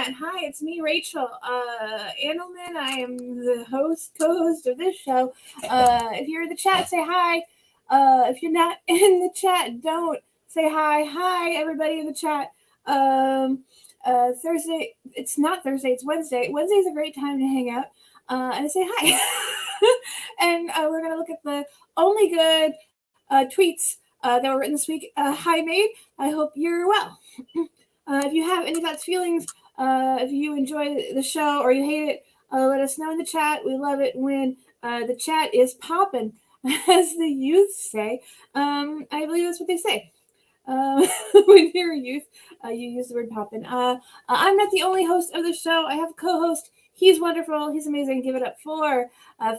chat. Hi, it's me, Rachel Andelman. I am the co-host of this show. If you're in the chat, say hi. If you're not in the chat, don't say hi. Hi, everybody in the chat. Thursday, it's not Thursday, it's Wednesday. Wednesday's a great time to hang out and say hi. And we're going to look at the only good tweets that were written this week. Hi, Maid. I hope you're well. If you have any thoughts, feelings, if you enjoy the show or you hate it, let us know in the chat. We love it when the chat is popping, as the youth say. I believe that's what they say. When you're a youth, you use the word poppin'. I'm not the only host of the show. I have a co-host. He's wonderful. He's amazing. Give it up for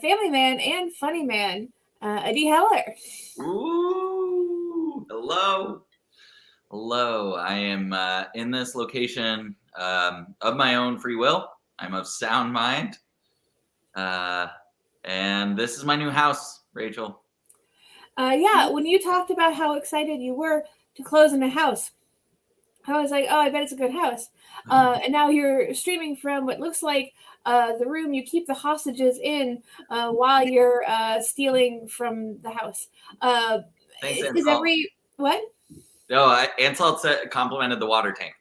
family man and funny man, Adi Heller. Ooh, hello. I am in this location of my own free will. I'm of sound mind. And this is my new house, Rachel. Yeah, when you talked about how excited you were to close in a house, I was like, oh, I bet it's a good house. And now you're streaming from what looks like the room you keep the hostages in while you're stealing from the house. Thanks, is every what? No, Ansel complimented the water tank.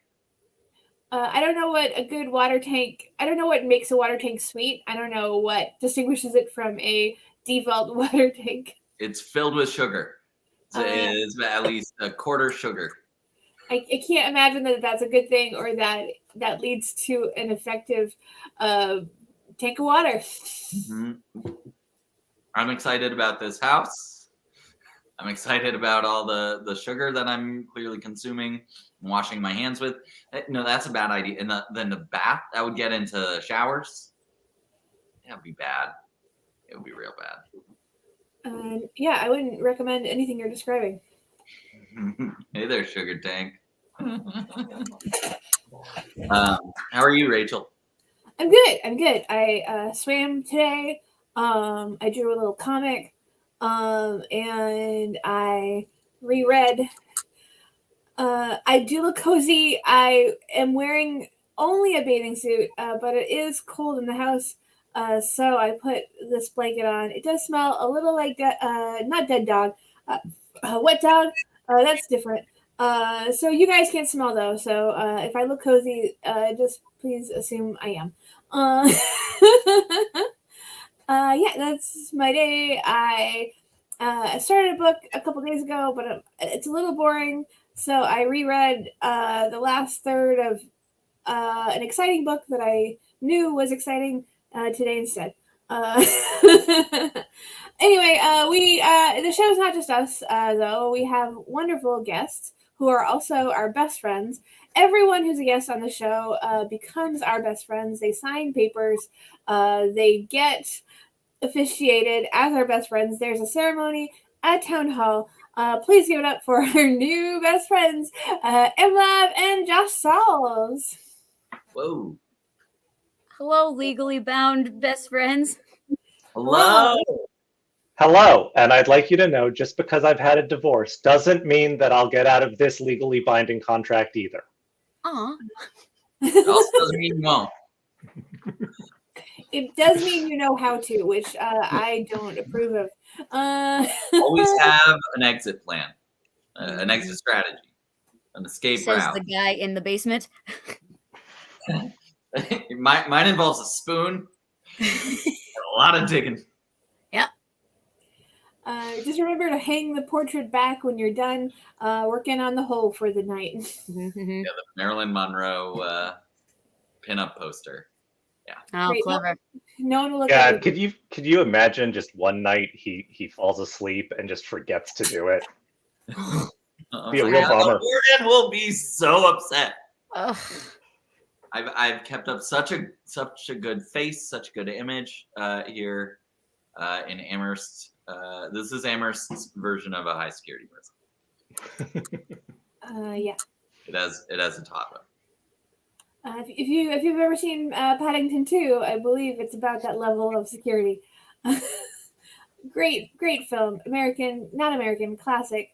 I don't know what a good water tank. I don't know what makes a water tank sweet. I don't know what distinguishes it from a default water tank. It's filled with sugar. It's at least a quarter sugar. I can't imagine that that's a good thing or that leads to an effective tank of water. Mm-hmm. I'm excited about this house. I'm excited about all the sugar that I'm clearly consuming and washing my hands with. No, that's a bad idea. And then the bath, that would get into showers. That would be bad. It would be real bad. Yeah, I wouldn't recommend anything you're describing. Hey there, sugar tank. How are you, Rachel? I'm good. I swam today. I drew a little comic. And I reread. I do look cozy. I am wearing only a bathing suit, but it is cold in the house. So I put this blanket on. It does smell a little like not dead dog, wet dog. That's different. So you guys can't smell though. So if I look cozy, just please assume I am. Yeah, that's my day. I started a book a couple days ago, but it's a little boring. So I reread the last third of an exciting book that I knew was exciting today instead. Anyway, the show's not just us, though. We have wonderful guests who are also our best friends. Everyone who's a guest on the show becomes our best friends. They sign papers. They get officiated as our best friends. There's a ceremony at Town Hall. Please give it up for our new best friends, Lav and Josh Michel. Whoa. Hello, legally bound best friends. Hello, and I'd like you to know, just because I've had a divorce doesn't mean that I'll get out of this legally binding contract either. Aw. It also doesn't mean you won't. It does mean you know how to, which I don't approve of. Always have an exit plan, an exit strategy, an escape route. Says the guy in the basement. Mine involves a spoon and a lot of digging. Yeah. Just remember to hang the portrait back when you're done working on the hole for the night. Yeah, the Marilyn Monroe pinup poster. Yeah. Oh, Great. clever. No one will look at God, could you imagine just one night he falls asleep and just forgets to do it? Be a real bummer. Morgan will be so upset. Ugh. I've kept up such a good face, such a good image here in Amherst. This is Amherst's version of a high security prison. Yeah. It has a toddler. If you've ever seen Paddington 2, I believe it's about that level of security. Great film. Not American, classic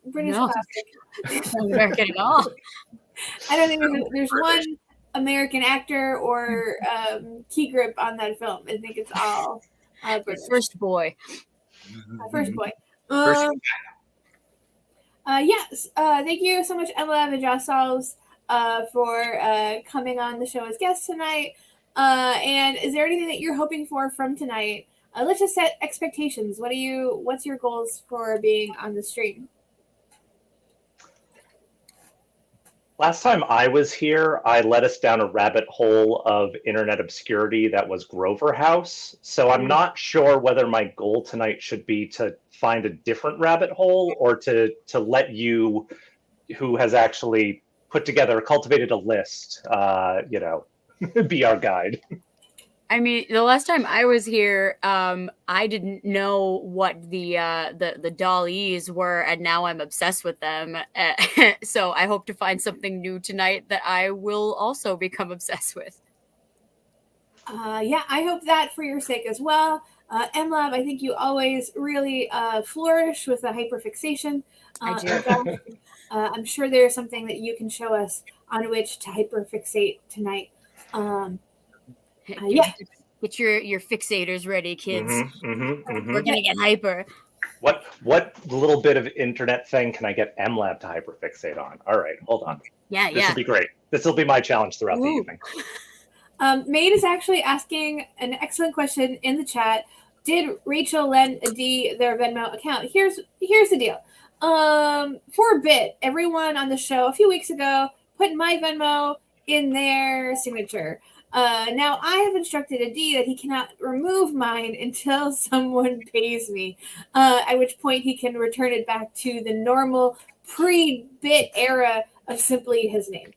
British classic. Not American at all. I don't think there's one American actor or key grip on that film. I think it's all British. First boy. First boy. First- Yes. Thank you so much, Lav and Josh for coming on the show as guests tonight. And is there anything that you're hoping for from tonight? Let's just set expectations. What's your goals for being on the stream? Last time I was here, I led us down a rabbit hole of internet obscurity that was Grover House. So I'm not sure whether my goal tonight should be to find a different rabbit hole or to let you, who has actually cultivated a list, be our guide. I mean, the last time I was here, I didn't know what the dollies were, and now I'm obsessed with them. So I hope to find something new tonight that I will also become obsessed with. Yeah, I hope that for your sake as well. MLab, I think you always really flourish with the hyperfixation. I do. Josh, I'm sure there's something that you can show us on which to hyperfixate tonight. Yeah. Get your fixators ready, kids. Mm-hmm. We're gonna get hyper. What little bit of internet thing can I get MLab to hyperfixate on? All right, hold on. Yeah, This will be great. This will be my challenge throughout the evening. Maid is actually asking an excellent question in the chat. Did Rachel lend Adi their Venmo account? Here's the deal. For a bit, everyone on the show a few weeks ago put my Venmo in their signature. Now I have instructed Adi that he cannot remove mine until someone pays me, at which point he can return it back to the normal pre-bit era of simply his name.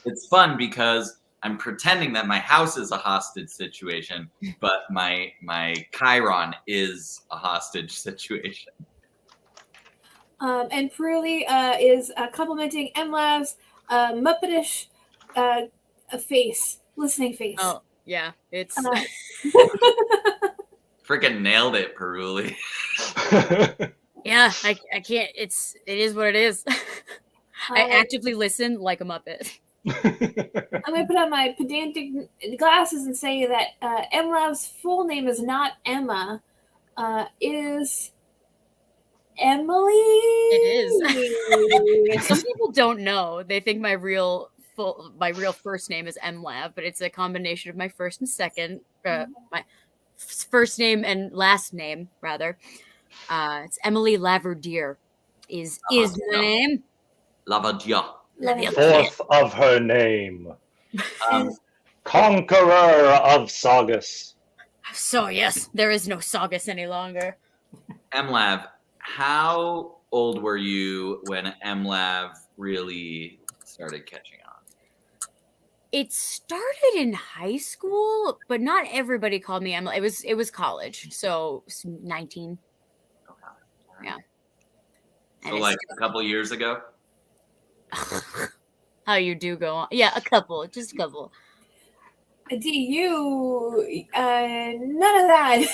It's fun because I'm pretending that my house is a hostage situation, but my Chiron is a hostage situation. And Peruli is complimenting MLab's Muppetish listening face. Oh, yeah. It's Freaking nailed it, Peruli. yeah, I can't it is what it is. I actively listen like a Muppet. I'm going to put on my pedantic glasses and say that MLab's full name is not Emma, is Emily. It is. Some people don't know. They think my real first name is MLab, but it's a combination of my first and second, my first name and last name rather. It's Emily Laverdier is my name. Lavadia. Fourth of her name. Conqueror of Saugus. So yes, there is no Saugus any longer. MLab, how old were you when MLab really started catching on? It started in high school, but not everybody called me Emily. It was college, so 19. Okay. Yeah. So like a couple years ago? How you do go on. Yeah, just a couple. Adi, you, none of that.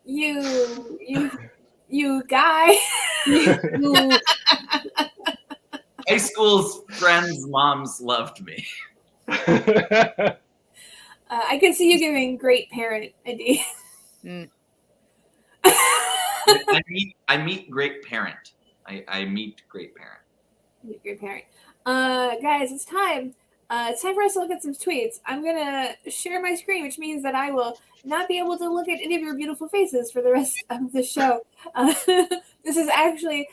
you guy. High school's friends' moms loved me. I can see you giving great parent, Adi. I meet great parent. I meet great parent. Great parent. Guys, it's time. It's time for us to look at some tweets. I'm going to share my screen, which means that I will not be able to look at any of your beautiful faces for the rest of the show. This is actually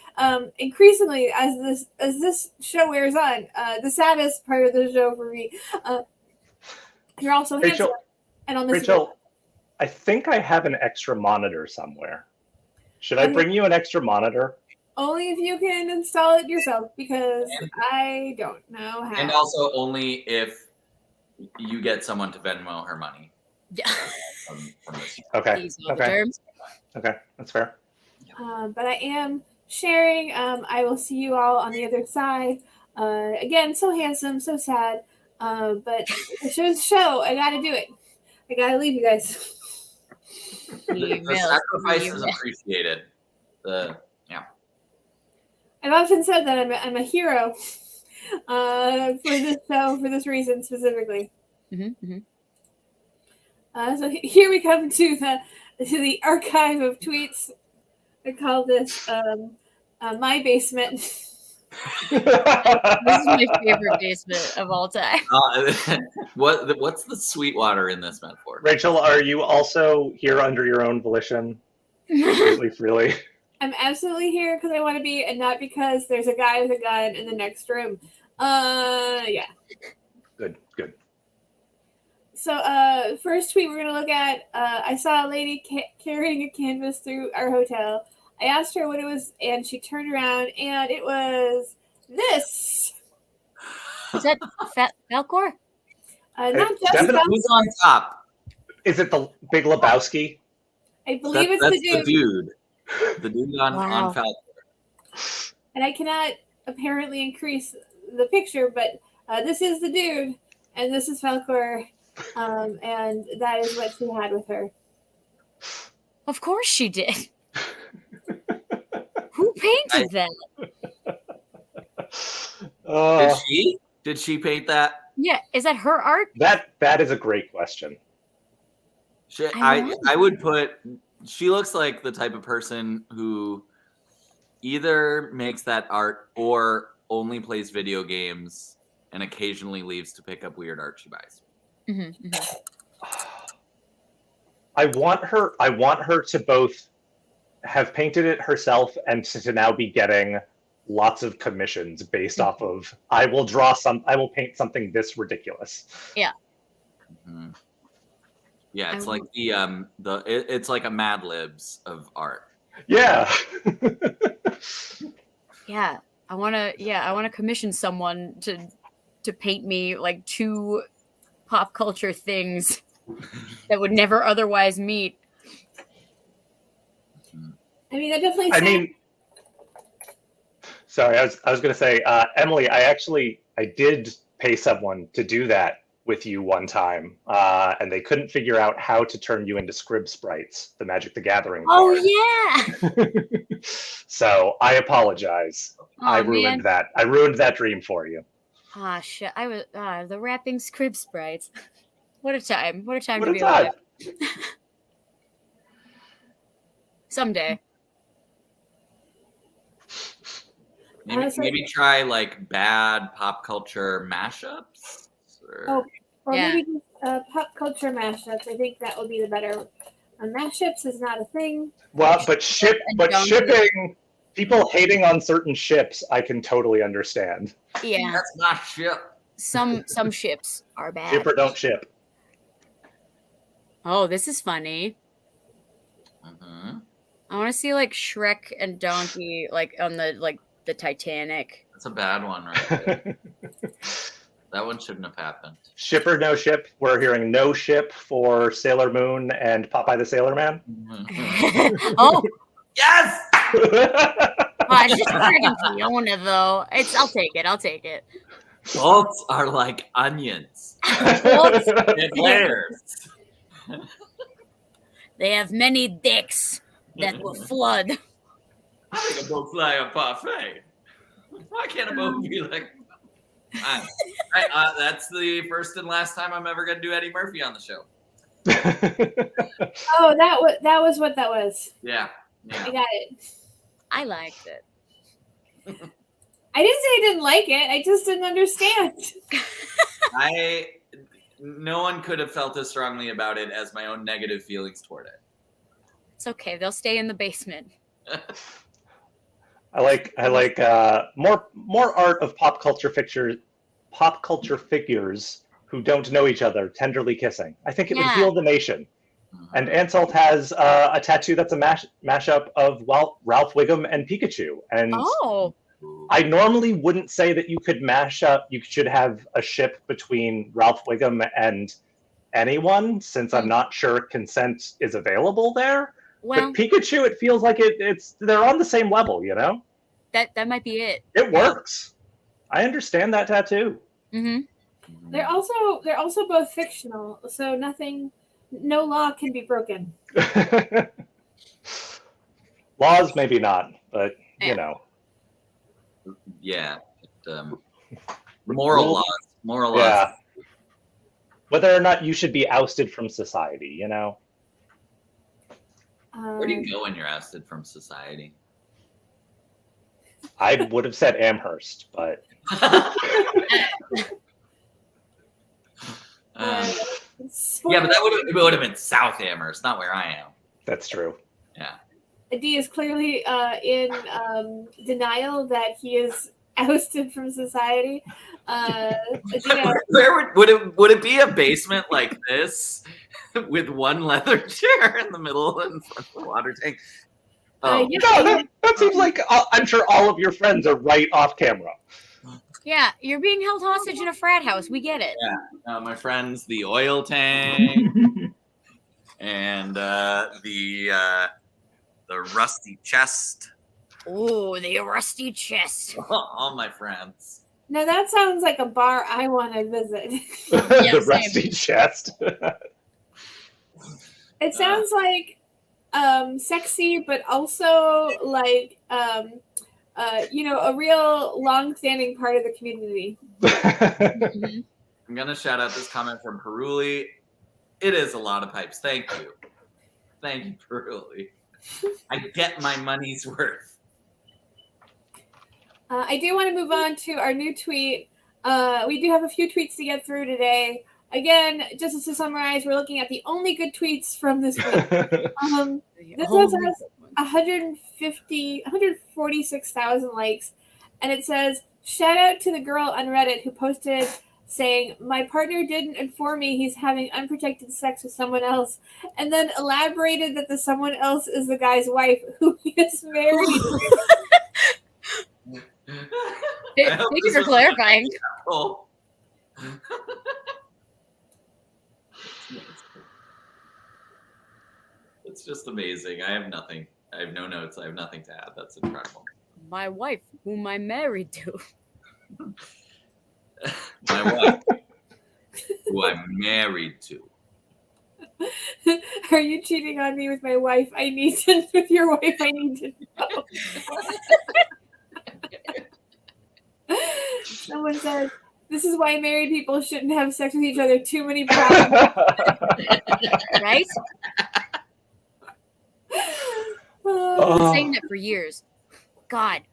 increasingly, as this show wears on, the saddest part of the show for me. You're also handsome. And on this Rachel, I think I have an extra monitor somewhere. Should I bring you an extra monitor? Only if you can install it yourself, because I don't know how. And also only if you get someone to Venmo her money. Yeah. From this. Okay. Okay, that's fair. But I am sharing. I will see you all on the other side. Again, so handsome, so sad. But the show's the show. I gotta do it. I gotta leave you guys. The sacrifice is appreciated. Yeah. I've often said that I'm a hero. for this show, for this reason specifically. Mm-hmm. So here we come to the archive of tweets. I call this my basement. This is my favorite basement of all time. What's the Sweetwater in this metaphor? Rachel, are you also here under your own volition? Completely freely? I'm absolutely here because I want to be, and not because there's a guy with a gun in the next room. Yeah. Good. So, first tweet we're going to look at, I saw a lady carrying a canvas through our hotel. I asked her what it was, and she turned around, and it was this. Is that Falcor? Not just definitely- Falcor. Who's on top? Is it the Big Lebowski? I believe it's That's the dude. The dude on Falcor. And I cannot apparently increase the picture, but this is the dude, and this is Falcor, and that is what she had with her. Of course she did. Who painted that? Did she paint that? Yeah, is that her art? That is a great question. I would put. She looks like the type of person who either makes that art or only plays video games and occasionally leaves to pick up weird art she buys. Mm-hmm. I want her to both have painted it herself and to now be getting lots of commissions based off of I will paint something this ridiculous. Yeah. Mm-hmm. Yeah, it's like it's like a Mad Libs of art. Yeah. Yeah. I wanna commission someone to paint me like two pop culture things that would never otherwise meet. I mean, that definitely. Sorry, I was going to say, Emily, I did pay someone to do that with you one time, and they couldn't figure out how to turn you into Scrib Sprites, the Magic the Gathering card. Oh yeah. So I apologize. Oh, I ruined that. I ruined that dream for you. Ah shit! I was the rapping Scrib Sprites. What a time! What a time What to a be time. alive. Someday. Maybe try like bad pop culture mashups. Or maybe just pop culture mashups. I think that would be the better. Mashups is not a thing. Well, but shipping, people hating on certain ships, I can totally understand. Yeah. That's not ship. Some ships are bad. Ship or don't ship. Oh, this is funny. Mm-hmm. I want to see like Shrek and Donkey like on the Titanic. That's a bad one, right there. That one shouldn't have happened. Ship or no ship? We're hearing no ship for Sailor Moon and Popeye the Sailor Man. Mm-hmm. Oh, Yes! it's just friggin' Fiona though. I'll take it. Bolts are like onions. Bolts? It layers. They have many dicks that will flood. I think a boat fly a parfait. Why can't a boat be like? That's the first and last time I'm ever going to do Eddie Murphy on the show. Oh, that was what that was. Yeah. I got it. I liked it. I didn't say I didn't like it. I just didn't understand. No one could have felt as strongly about it as my own negative feelings toward it. It's okay. They'll stay in the basement. I like more art of pop culture figures who don't know each other tenderly kissing. I think it would heal the nation. And Ansalt has a tattoo that's a mashup of Ralph Wiggum and Pikachu. And I normally wouldn't say that you could mash up. You should have a ship between Ralph Wiggum and anyone, since I'm not sure consent is available there. Well, but Pikachu, it feels like they're on the same level, you know? That might be it. It works. I understand that tattoo. Mm-hmm. They're also both fictional, so no law can be broken. Laws, maybe not, but you know. Yeah. Moral laws. Moral laws. Yeah. Whether or not you should be ousted from society, you know? Where do you go when you're ousted from society? I would have said Amherst, but Yeah, but that would have been South Amherst, not where I am. that's true. Yeah. Adi is clearly in denial that he is ousted from society. Where would it be a basement like this with one leather chair in the middle in front of the water tank? Oh, No, that seems like I'm sure all of your friends are right off camera. Yeah, you're being held hostage in a frat house. We get it. Yeah, my friends, the oil tank and the rusty chest. Oh, the rusty chest. All my friends. Now that sounds like a bar I want to visit. Yeah, The rusty chest. It sounds like sexy, but also like a real long-standing part of the community. Mhm. I'm gonna shout out this comment from Peruli. It is a lot of pipes. Thank you, Peruli. I get my money's worth. I do want to move on to our new tweet. We do have a few tweets to get through today. Again, just to summarize, we're looking at the only good tweets from this week. This one has 146,000 likes, and it says, "Shout out to the girl on Reddit who posted saying, 'My partner didn't inform me he's having unprotected sex with someone else,' and then elaborated that the someone else is the guy's wife who he is married to." Thank you for clarifying. It's just amazing. I have nothing. I have no notes. I have nothing to add. That's incredible. My wife, whom I'm married to. My wife, who I'm married to. Are you cheating on me with my wife? With your wife, I need to know. Someone says, "This is why married people shouldn't have sex with each other. Too many problems." Right? I've been saying that for years. God.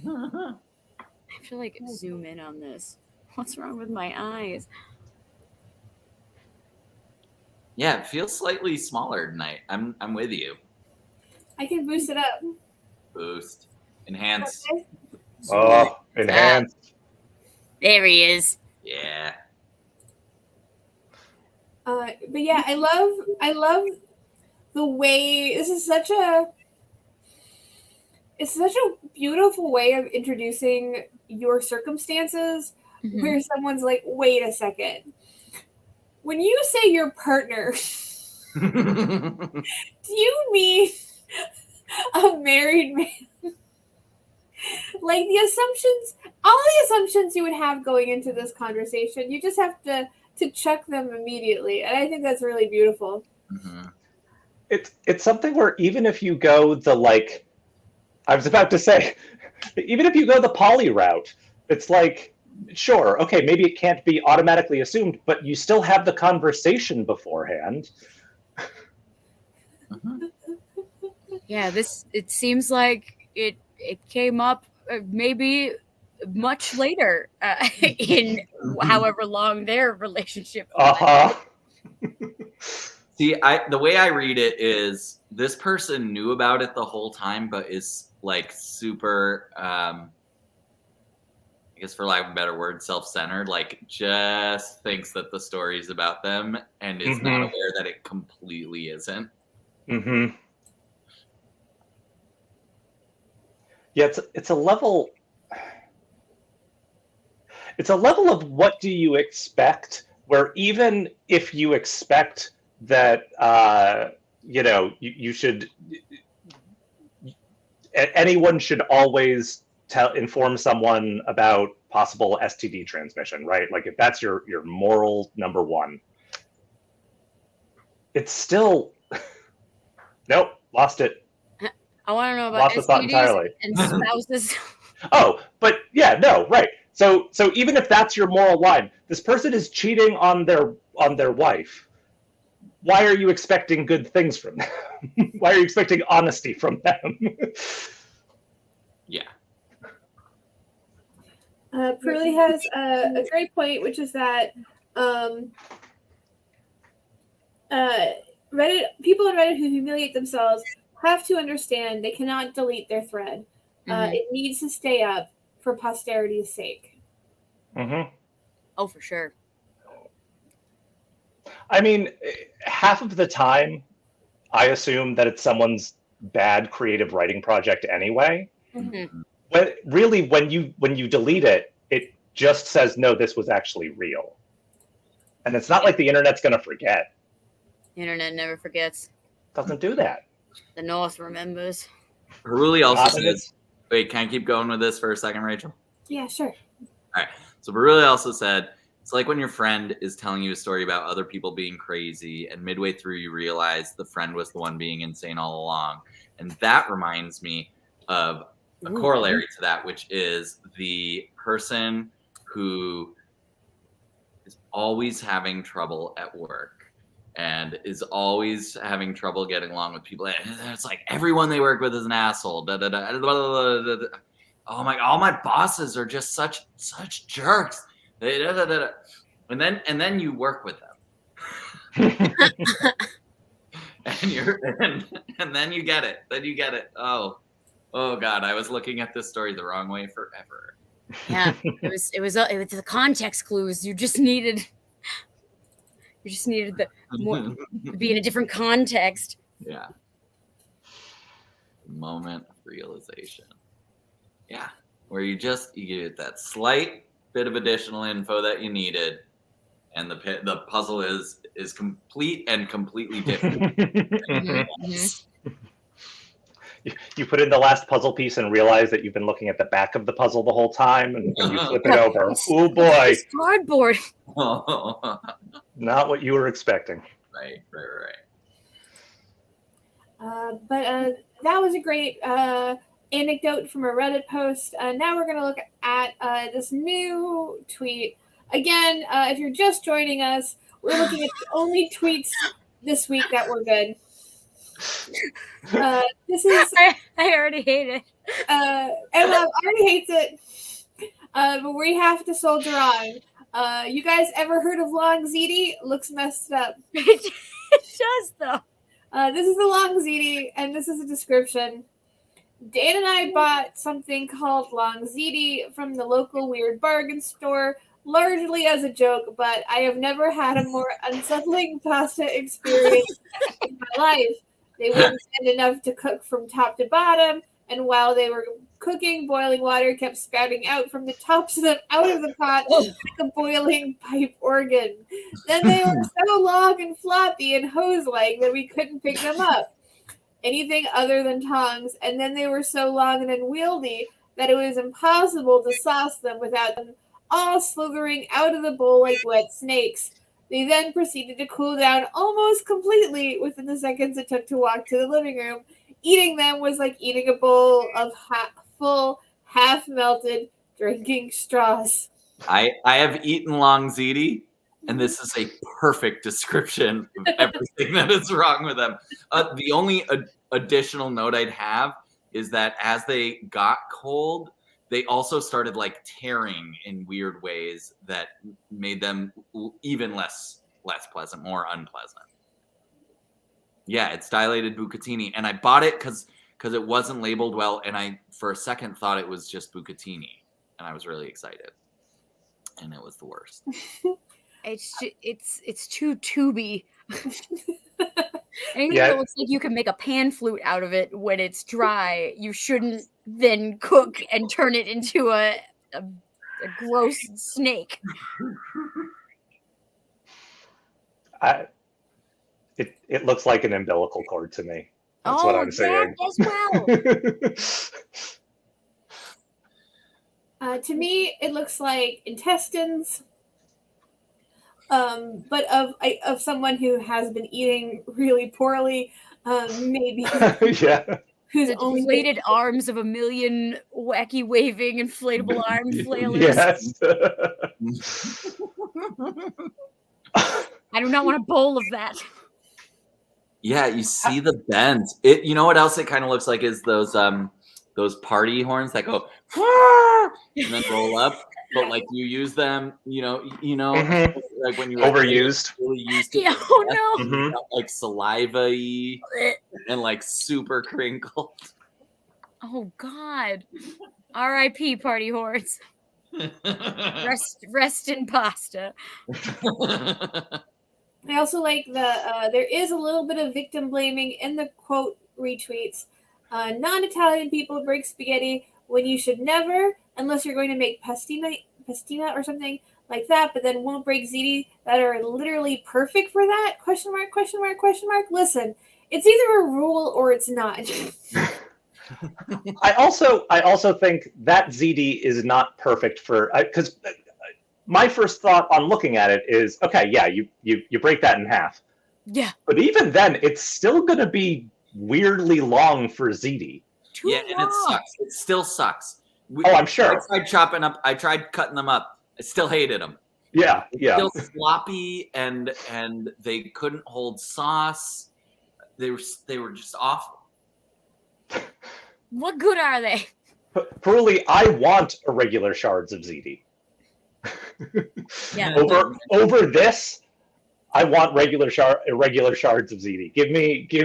I have to zoom in on this. What's wrong with my eyes? Yeah, it feels slightly smaller tonight. I'm with you. I can boost it up. Boost. Enhance. Okay. Oh, enhanced. There he is. Yeah. But yeah, I love the way it's such a beautiful way of introducing your circumstances, Mhm. where someone's like, "Wait a second. When you say your partner, do you mean a married man?" Like all the assumptions you would have going into this conversation, you just have to check them immediately, and I think that's really beautiful. Mm-hmm. It's something where even if you go the I was about to say, even if you go the poly route, it's like, sure, okay, maybe it can't be automatically assumed, but you still have the conversation beforehand. Mm-hmm. Yeah, it seems like it came up maybe much later in however long their relationship was. See, the way I read it is this person knew about it the whole time, but is super, I guess for lack of a better word, self-centered, just thinks that the story's about them and is not aware that it completely isn't. Mm-hmm. Yeah, it's a level. It's a level of what do you expect, where even if you expect that, you should, anyone should always inform someone about possible STD transmission, right? Like if that's your moral number one, it's still, nope, lost it. I want to know about Lost the thought STDs entirely. and spouses. Oh, but yeah, no, right. So even if that's your moral line, this person is cheating on their wife. Why are you expecting good things from them? Why are you expecting honesty from them? Yeah. Pearly has a great point, which is that Reddit people on Reddit who humiliate themselves have to understand they cannot delete their thread. It needs to stay up for posterity's sake. Mm-hmm. Oh, for sure. I mean, half of the time, I assume that it's someone's bad creative writing project anyway. Mm-hmm. But really, when you delete it, it just says, no, this was actually real. And it's not like the internet's going to forget. The internet never forgets. Doesn't do that. The North remembers. Baruli also Not says, wait, can I keep going with this for a second, Rachel? Yeah, sure. All right. So Baruli also said, it's like when your friend is telling you a story about other people being crazy, and midway through you realize the friend was the one being insane all along. And that reminds me of a corollary to that, which is the person who is always having trouble at work and is always having trouble getting along with people. And it's like everyone they work with is an asshole. Da, da, da, da, da, da, da. Oh my! All my bosses are just such jerks. Da, da, da, da. And then you work with them, and then you get it. Then you get it. Oh God! I was looking at this story the wrong way forever. Yeah, it was the context clues. You just needed the more be in a different context. Yeah. Moment of realization. Yeah, where you get that slight bit of additional info that you needed, and the puzzle is complete and completely different. You put in the last puzzle piece and realize that you've been looking at the back of the puzzle the whole time, and when you flip it over, oh boy, it's cardboard. Not what you were expecting. Right. But that was a great anecdote from a Reddit post. Now we're going to look at this new tweet. Again, if you're just joining us, we're looking at the only tweets this week that were good. This is... I already hate it. And Lav already hates it. But we have to soldier on. You guys ever heard of long ziti? Looks messed up. It does, though. This is the long ziti, and this is a description. Dan and I bought something called long ziti from the local weird bargain store, largely as a joke, but I have never had a more unsettling pasta experience in my life. They wouldn't send enough to cook from top to bottom, and while they were cooking, boiling water kept spouting out from the tops of out of the pot like a boiling pipe organ. Then they were so long and floppy and hose-like that we couldn't pick them up. Anything other than tongs, and then they were so long and unwieldy that it was impossible to sauce them without them all slithering out of the bowl like wet snakes. They then proceeded to cool down almost completely within the seconds it took to walk to the living room. Eating them was like eating a bowl of full, half-melted drinking straws. I have eaten long ziti, and this is a perfect description of everything that is wrong with them. The only additional note I'd have is that as they got cold, they also started like tearing in weird ways that made them even less pleasant, more unpleasant. Yeah, it's dilated bucatini, and I bought it because it wasn't labeled well, and I for a second thought it was just bucatini, and I was really excited, and it was the worst. It's too tubey. Anything that looks like you can make a pan flute out of it when it's dry, you shouldn't then cook and turn it into a gross snake. It looks like an umbilical cord to me. That's what I'm saying. As well. To me, it looks like intestines, but of someone who has been eating really poorly, maybe. Yeah. who's The only deflated arms of a million wacky waving inflatable arm flailers. Yes. I do not want a bowl of that. Yeah, you see the bends. It. You know what else it kind of looks like is those party horns that go and then roll up. But like you use them, Mhm. like when you Overused. really used it. Yeah, oh no. Mhm. Like saliva-y and like super crinkled. Oh God. R.I.P. party horns. Rest in pasta. I also like the there is a little bit of victim blaming in the quote retweets. Non-Italian people break spaghetti when you should never, unless you're going to make pastina or something like that, but then won't break ziti that are literally perfect for that? Question mark, question mark, question mark. Listen, it's either a rule or it's not. I also think that ZD is not perfect for, because my first thought on looking at it is, okay, yeah, you break that in half. Yeah. But even then, it's still going to be weirdly long for ZD. Yeah, and it sucks. It still sucks. I'm sure. I tried cutting them up. I still hated them. Yeah. Still sloppy, and they couldn't hold sauce. They were just awful. What good are they? Peruli, I want irregular shards of ZD. Yeah. Over this, I want irregular shards of ZD. Give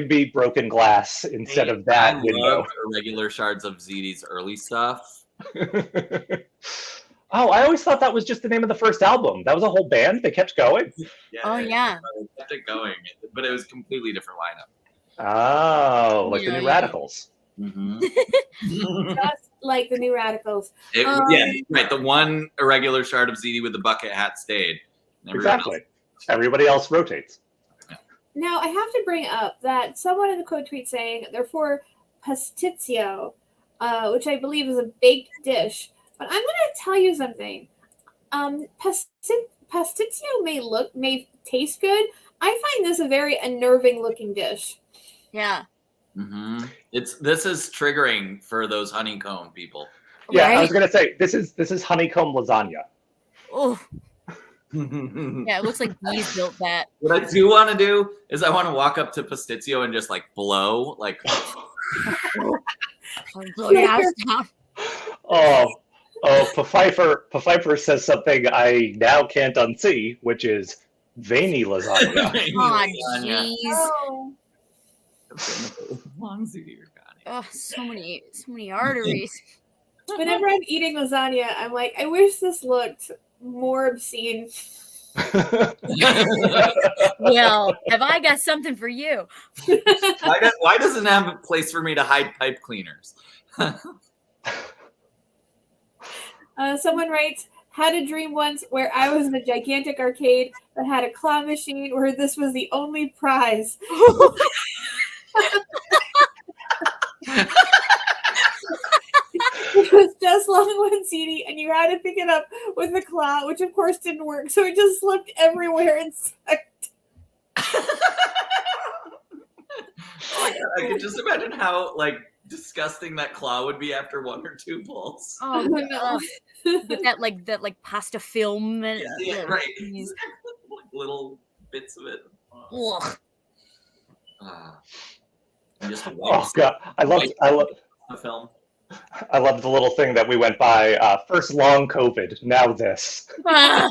me broken glass instead of that window. Love irregular shards of ZD's early stuff. Oh, I always thought that was just the name of the first album. That was a whole band. They kept going. Yeah, Oh yeah. They kept it going, but it was a completely different lineup. Oh, like the New Yeah. Radicals. Mm-hmm. Just like the New Radicals. Yeah, right. The one irregular shard of ZD with the bucket hat stayed. Exactly. Everybody else rotates. Now, I have to bring up that someone in the quote tweet saying they're for pasticcio, which I believe is a baked dish. But I'm going to tell you something. Pasticcio may taste good. I find this a very unnerving looking dish. Yeah. Mm-hmm. This is triggering for those honeycomb people. Yeah, Right? I was gonna say this is honeycomb lasagna. Oh. Yeah, it looks like bees built that. What I do want to do is I want to walk up to Pasticcio and just like blow, like. Blow your house down. Oh, Pfeiffer says something I now can't unsee, which is veiny lasagna. Oh, jeez. Oh. Oh, so many arteries. Whenever I'm eating lasagna, I'm like, I wish this looked more obscene. Well, have I got something for you? Why doesn't it have a place for me to hide pipe cleaners? Someone writes, had a dream once where I was in a gigantic arcade that had a claw machine where this was the only prize. It was just long one CD, and you had to pick it up with the claw, which of course didn't work, so it just slipped everywhere and sucked. I can just imagine how like disgusting that claw would be after one or two pulls. Oh no. With that like pasta film and Yeah, right. Geez. Like little bits of it. Ugh. And just Oh god, I love the film. I love the little thing that we went by. First long COVID, now this. Ah,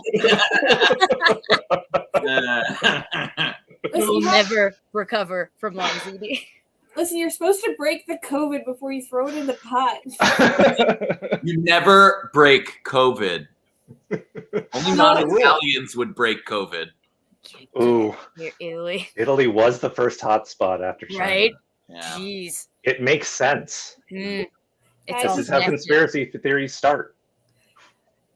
Listen, you'll never recover from long ZD. listen, you're supposed to break the COVID before you throw it in the pot. You never break COVID. Only non-Italians would break COVID. Ooh, You're Italy. Italy was the first hotspot after China. Right? Yeah. Jeez. It makes sense. Mm. This This is how conspiracy theories start.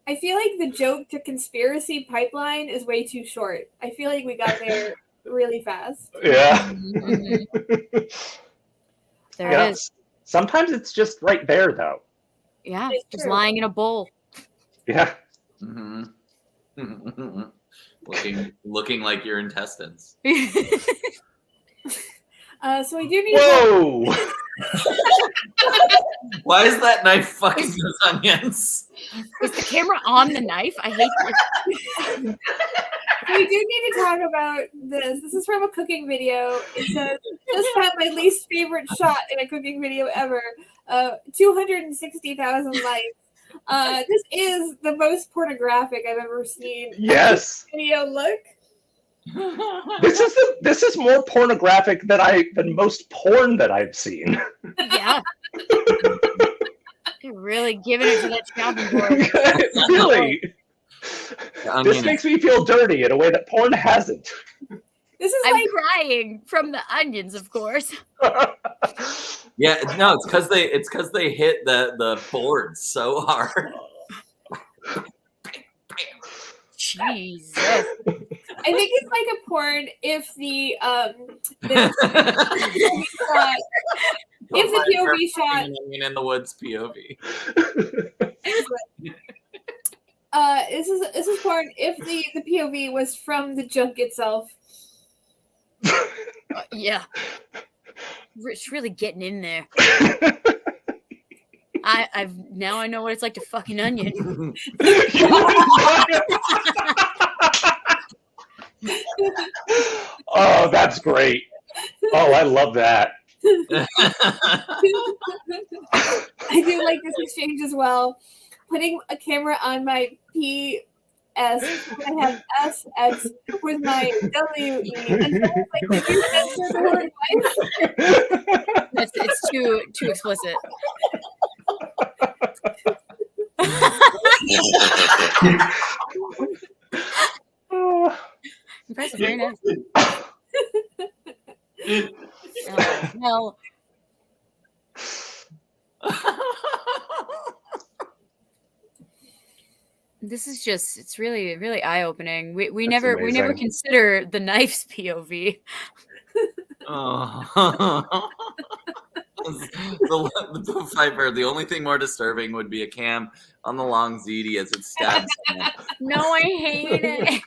I feel like the joke to conspiracy pipeline is way too short. I feel like we got there really fast. Yeah. Mhm. There Yeah. it is. Sometimes it's just right there, though. Yeah, It's just true. lying in a bowl. Yeah. Mm-hmm. looking like your intestines. So we do need Whoa! Why is that knife fucking those onions? Is the camera on the knife? I hate this. We do need to talk about this. This is from a cooking video. It says, just had my least favorite shot in a cooking video ever. 260,000 likes. This is the most pornographic I've ever seen. Yes. Video look. This is more pornographic than most porn that I've seen. Yeah. You're really giving it to that chopping board. Really. This makes me feel dirty in a way that porn hasn't. This is I'm crying from the onions, of course. Yeah, no, it's because they hit the board so hard. Jesus. I think it's like a porn if the POV shot in the woods POV. This is porn if the POV was from the junk itself. Yeah. It's really getting in there. Now I know what it's like to fuck an onion. Oh, that's great. Oh, I love that. I do like this exchange as well. Putting a camera on my PS, I have SX with my WE. And so it's like, you censor the word wife? It's too explicit. Impressive, very nice. Well. This is it's really, really eye-opening. We never consider the knife's POV. Oh. The Viper, the only thing more disturbing would be a cam on the long ziti as it stabs someone. No, I hate it.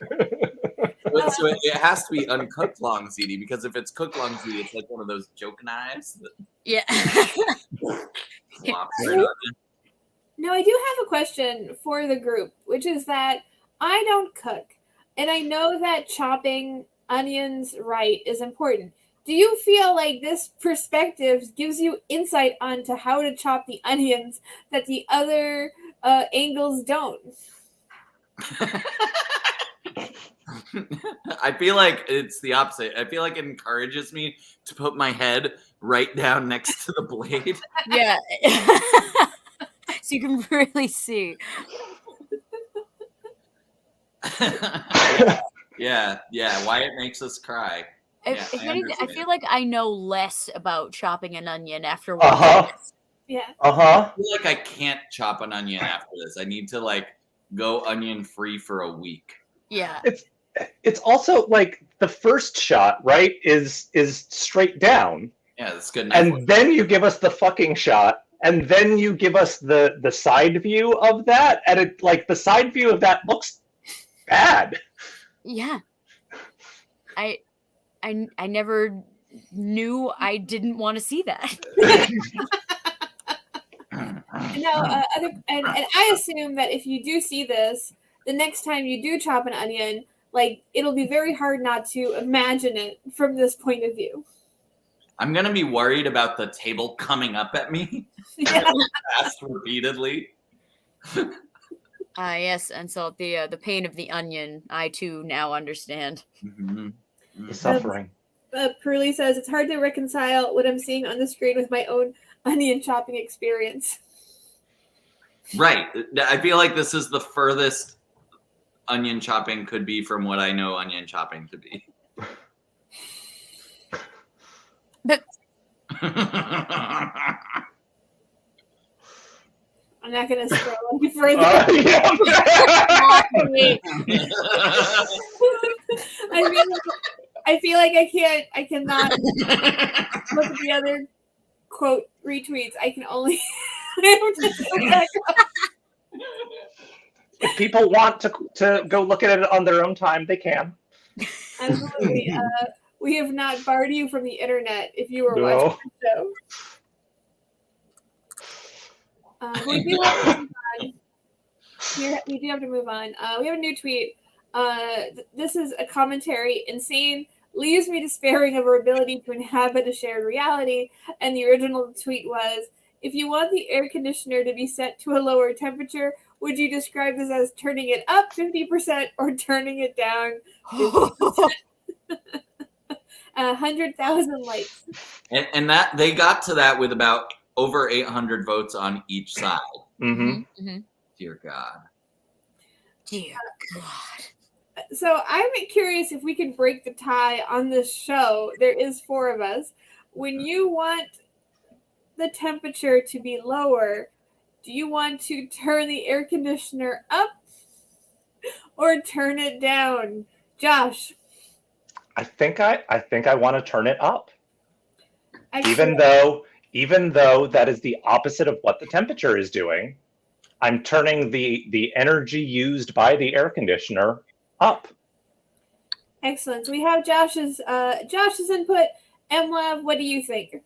So it has to be uncooked long ziti, because if it's cooked long ziti, it's like one of those joke knives that Yeah. flops right on it. Now, I do have a question for the group, which is that I don't cook, and I know that chopping onions right is important. Do you feel like this perspective gives you insight onto how to chop the onions that the other angles don't? I feel like it's the opposite. I feel like it encourages me to put my head right down next to the blade. Yeah. So you can really see. Yeah. Why it makes us cry. If anything, I feel like I know less about chopping an onion after this. Yeah. I feel like I can't chop an onion after this. I need to go onion free for a week. Yeah. It's also like the first shot, right, is straight down. Yeah, that's good. And then you give us the fucking shot, and then you give us the side view of that, and it the side view of that looks bad. Yeah. I never knew I didn't want to see that. Now, and I assume that if you do see this, the next time you do chop an onion, it'll be very hard not to imagine it from this point of view. I'm gonna be worried about the table coming up at me. Yeah. Asked repeatedly. Yes, and so the pain of the onion, I too now understand. Mm-hmm. The suffering. Pearly says, it's hard to reconcile what I'm seeing on the screen with my own onion chopping experience. Right. I feel like this is the furthest onion chopping could be from what I know onion chopping to be. But I'm not going to scroll any further. I feel like I cannot look at the other quote retweets. I can only If people want to go look at it on their own time, they can. Absolutely. We have not barred you from the internet if you were watching the show. We do have to move on. We do have to move on. We have a new tweet. This is a commentary. Insane leaves me despairing of our ability to inhabit a shared reality. And the original tweet was, if you want the air conditioner to be set to a lower temperature, would you describe this as turning it up 50% or turning it down 50%? 100,000 likes. And that they got to that with about over 800 votes on each side. Dear God. Dear God. So I'm curious if we can break the tie on this show. There is 4 of us. When you want the temperature to be lower, do you want to turn the air conditioner up or turn it down? Josh. I think I want to turn it up. Even though that is the opposite of what the temperature is doing, I'm turning the energy used by the air conditioner up. Excellent. So we have Josh's input. MLav, what do you think?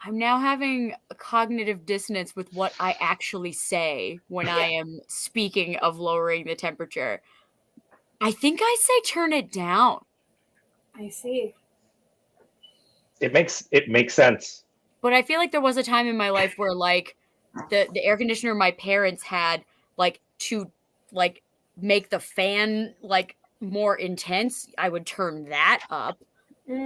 I'm now having a cognitive dissonance with what I actually say when I am speaking of lowering the temperature. I think I say turn it down. I see. It makes sense. But I feel like there was a time in my life where like the air conditioner my parents had like to like make the fan like more intense, I would turn that up.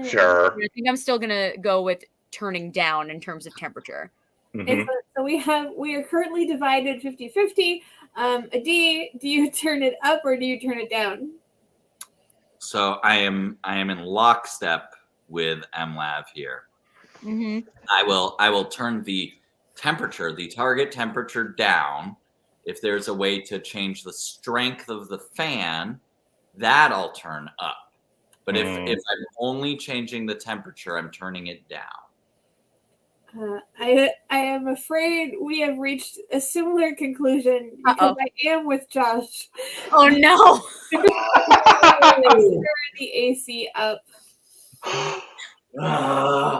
Sure. I think I'm still gonna go with turning down in terms of temperature. So we are currently divided 50-50. Adi, do you turn it up or do you turn it down? So I am in lockstep with MLav here. I will turn the temperature, the target temperature, down. If there's a way to change the strength of the fan, that I'll turn up. But if I'm only changing the temperature, I'm turning it down. I am afraid we have reached a similar conclusion because I am with Josh. Oh no! Turn the AC up.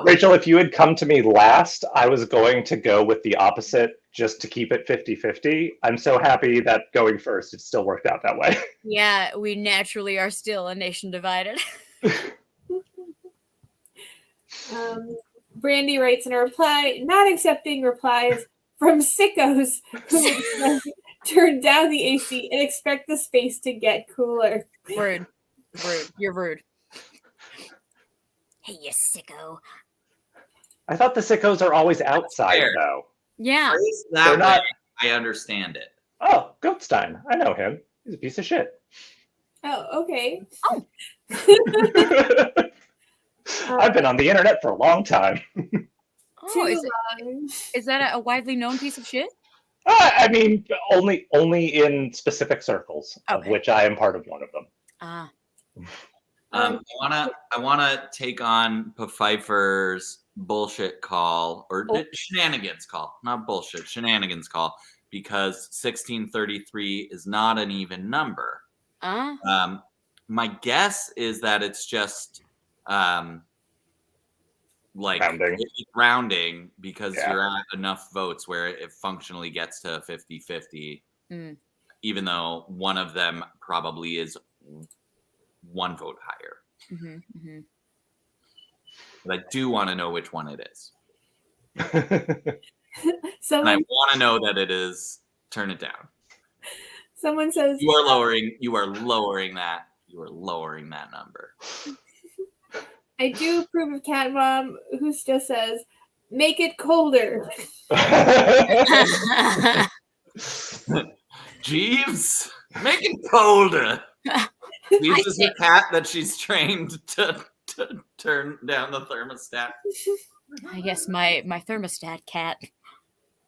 Rachel, if you had come to me last, I was going to go with the opposite just to keep it 50-50. I'm so happy that going first, it still worked out that way. Yeah, we naturally are still a nation divided. Brandy writes in a reply, not accepting replies from sickos who turn down the AC and expect the space to get cooler. Rude. You're rude. Hey, you sicko. I thought the sickos are always outside, Fair. though. Yeah. They're not. I understand it. Oh, Goatstein. I know him. He's a piece of shit. Oh, okay. Oh. I've been on the internet for a long time. Is that a widely known piece of shit? I mean, only in specific circles, of which I am part of one of them. I wanna take on Pfeiffer's bullshit call or shenanigans call, not bullshit, shenanigans call, because 1633 is not an even number. My guess is that it's just like rounding because you're at enough votes where it functionally gets to 50-50, even though one of them probably is one vote higher. But I do want to know which one it is. And I want to know that it is turn it down. Someone says you are lowering that number. I do approve of Cat Mom, who still says, make it colder. Jeeves, make it colder. Jeeves is a cat that she's trained to turn down the thermostat. I guess my thermostat cat.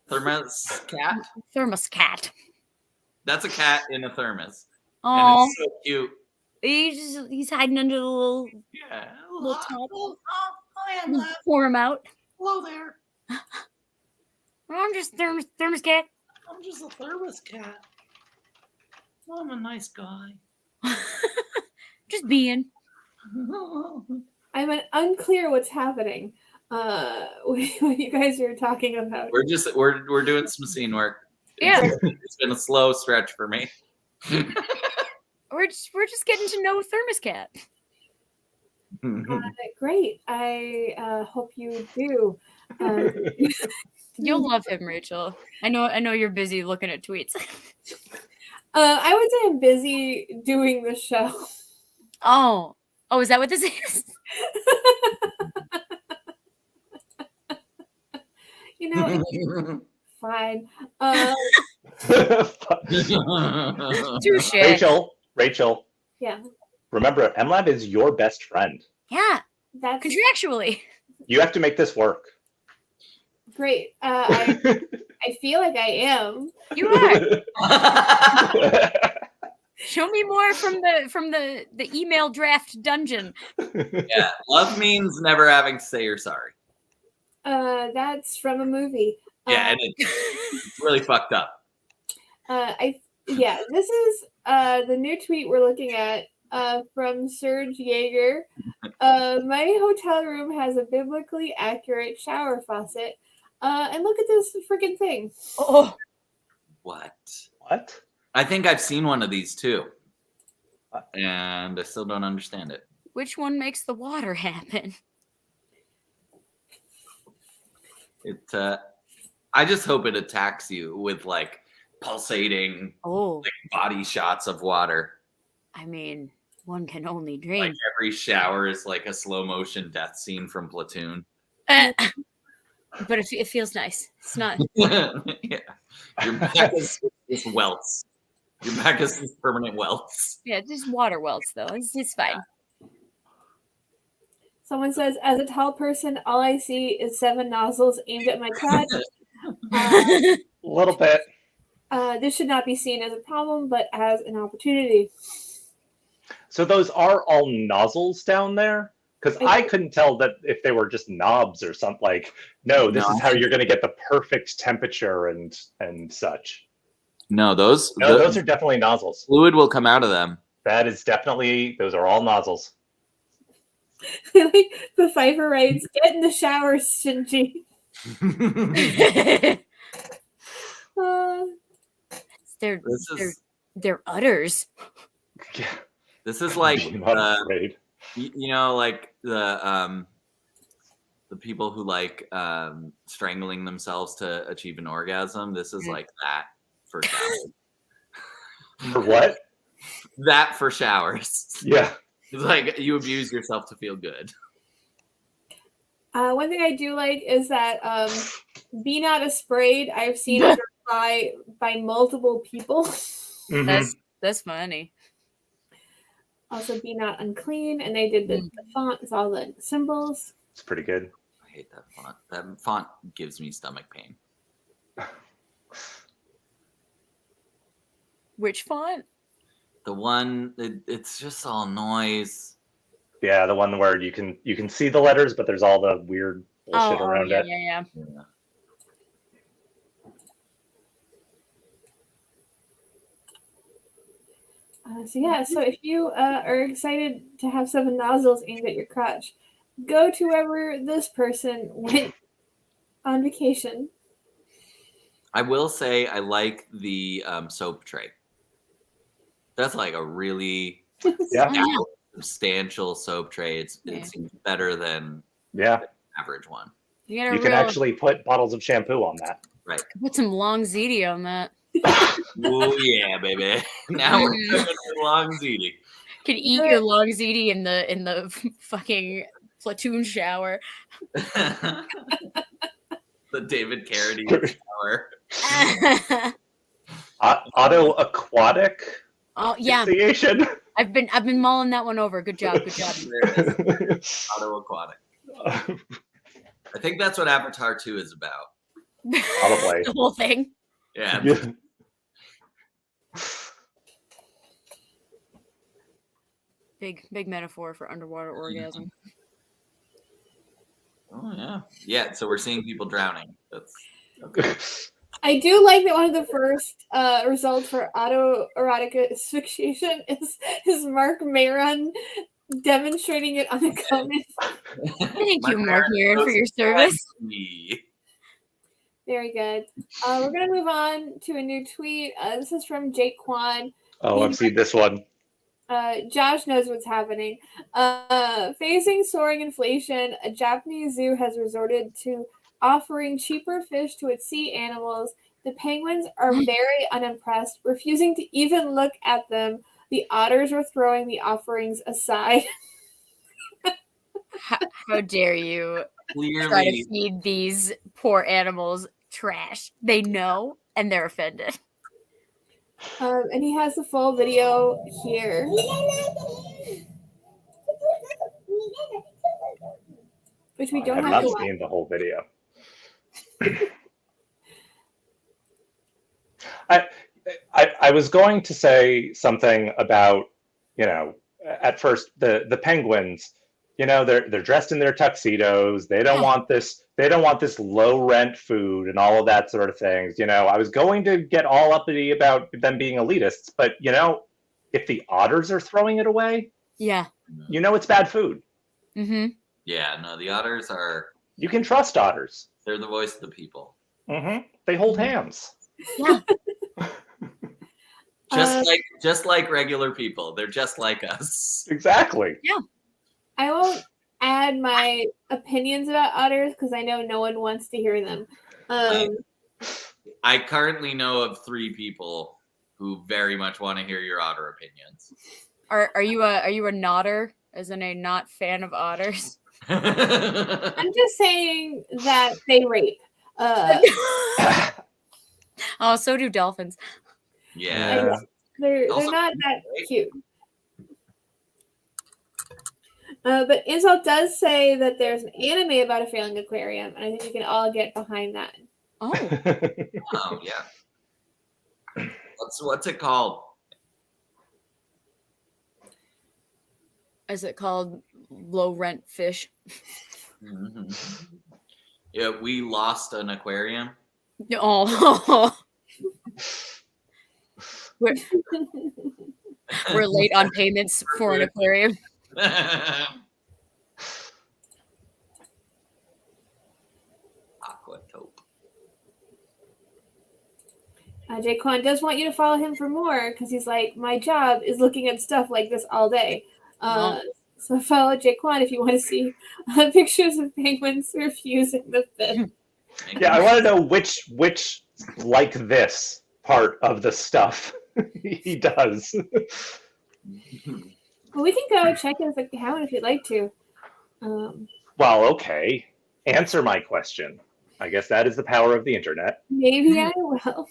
Thermos cat? Thermos cat. That's a cat in a thermos. Oh, and it's so cute. He's hiding under the little top. Pour him out. Hello there. I'm just thermos cat. I'm just a thermos cat. I'm a nice guy. Just being. I'm unclear what's happening. What you guys are talking about. We're doing some scene work. Yeah. It's been a slow stretch for me. We're just getting to know Thermos Cat. Great. I hope you do. You'll love him, Rachel. I know you're busy looking at tweets. I would say I'm busy doing the show. Oh, is that what this is? You know, fine. Touche. Rachel. Yeah. Remember, MLab is your best friend. Yeah, That's contractually. You have to make this work. great. I feel like I am. You are. Show me more from the email draft dungeon. Yeah, love means never having to say you're sorry. That's from a movie. Yeah, and it's really fucked up. This is the new tweet we're looking at from Serge Yeager. My hotel room has a biblically accurate shower faucet. And look at this freaking thing. Oh, What? What? I think I've seen one of these too. And I still don't understand it. which one makes the water happen? I just hope it attacks you with like pulsating like body shots of water. I mean, one can only dream. Like every shower is like a slow motion death scene from Platoon. But it feels nice. It's not. Yeah. Your back is just welts. Your back is just permanent welts. Yeah, just water welts though. It's fine. Someone says, as a tall person, all I see is 7 nozzles aimed at my crotch. A little bit. This should not be seen as a problem, but as an opportunity. So those are all nozzles down there? Because I couldn't tell that if they were just knobs or something. Like, no, this is how you're going to get the perfect temperature and such. No, those are definitely nozzles. Fluid will come out of them. That is definitely, those are all nozzles. Like the Pfeiffer writes, get in the shower, Shinji. They're udders. Yeah. This is like I'm not afraid. you know, like the people who like strangling themselves to achieve an orgasm. This is like that for showers. For what? That for showers. Yeah. It's like you abuse yourself to feel good. One thing I do like is that be not a sprayed. I've seen it by multiple people. Mm-hmm. That's funny. Also, be not unclean, and they did the font with all the symbols. It's pretty good. I hate that font. That font gives me stomach pain. Which font? The one it's just all noise. Yeah, the one where you can see the letters, but there's all the weird bullshit around it. Yeah. So if you are excited to have 7 nozzles aimed at your crotch, go to wherever this person went on vacation. I will say I like the soap tray. That's like a really substantial soap tray. It seems better than the average one. You can actually put bottles of shampoo on that. Right. Put some long ziti on that. Oh yeah, baby. Now we're cooking for long ziti. Can eat your long ziti in the fucking Platoon shower. The David Carradine shower. Auto aquatic. Oh yeah. Asphyxiation. I've been mulling that one over. Good job. Auto aquatic. I think that's what Avatar 2 is about. Probably. The whole thing. Yeah. Big metaphor for underwater orgasm. Oh yeah. Yeah, so we're seeing people drowning. That's okay. I do like that one of the first results for autoerotic asphyxiation is Mark Maron demonstrating it on a comment. Thank you, Mark Maron, for your service. Very good. We're going to move on to a new tweet. This is from Jake Kwan. Oh, I've seen this one. Josh knows what's happening. Facing soaring inflation, a Japanese zoo has resorted to offering cheaper fish to its sea animals. The penguins are very unimpressed, refusing to even look at them. The otters were throwing the offerings aside. How dare you try to Clearly, feed these poor animals trash? They know and they're offended. And he has the full video here. Which we I don't have have not to watch. seen the whole video. I was going to say something about, at first the penguins, they're dressed in their tuxedos. They don't want this low rent food and all of that sort of things. I was going to get all uppity about them being elitists, but if the otters are throwing it away, Yeah. it's bad food. Mm-hmm. yeah, no, the otters are, You can trust otters. they're the voice of the people. They hold hands. Yeah. Just like regular people. They're just like us. Exactly. I won't add my opinions about otters because I know no one wants to hear them. I currently know of 3 people who very much want to hear your otter opinions. Are you a nodder, as in a not fan of otters? I'm just saying that they rape. Oh, so do dolphins. Yeah. They're Also- not that cute. But Ansel does say that there's an anime about a failing aquarium, and I think we can all get behind that. Oh, Oh yeah. What's it called? is it called low rent fish? Mhm. Yeah, we lost an aquarium. Oh, we're late on payments for an aquarium. Aquatope. Jay Kwan does want you to follow him for more because he's like, my job is looking at stuff like this all day. So follow Jay Kwan if you want to see pictures of penguins refusing the fish. Yeah, I want to know which like this part of the stuff he does. Well, we can go check his account if you'd like to. Well, okay. Answer my question. I guess that is the power of the internet. Maybe I will.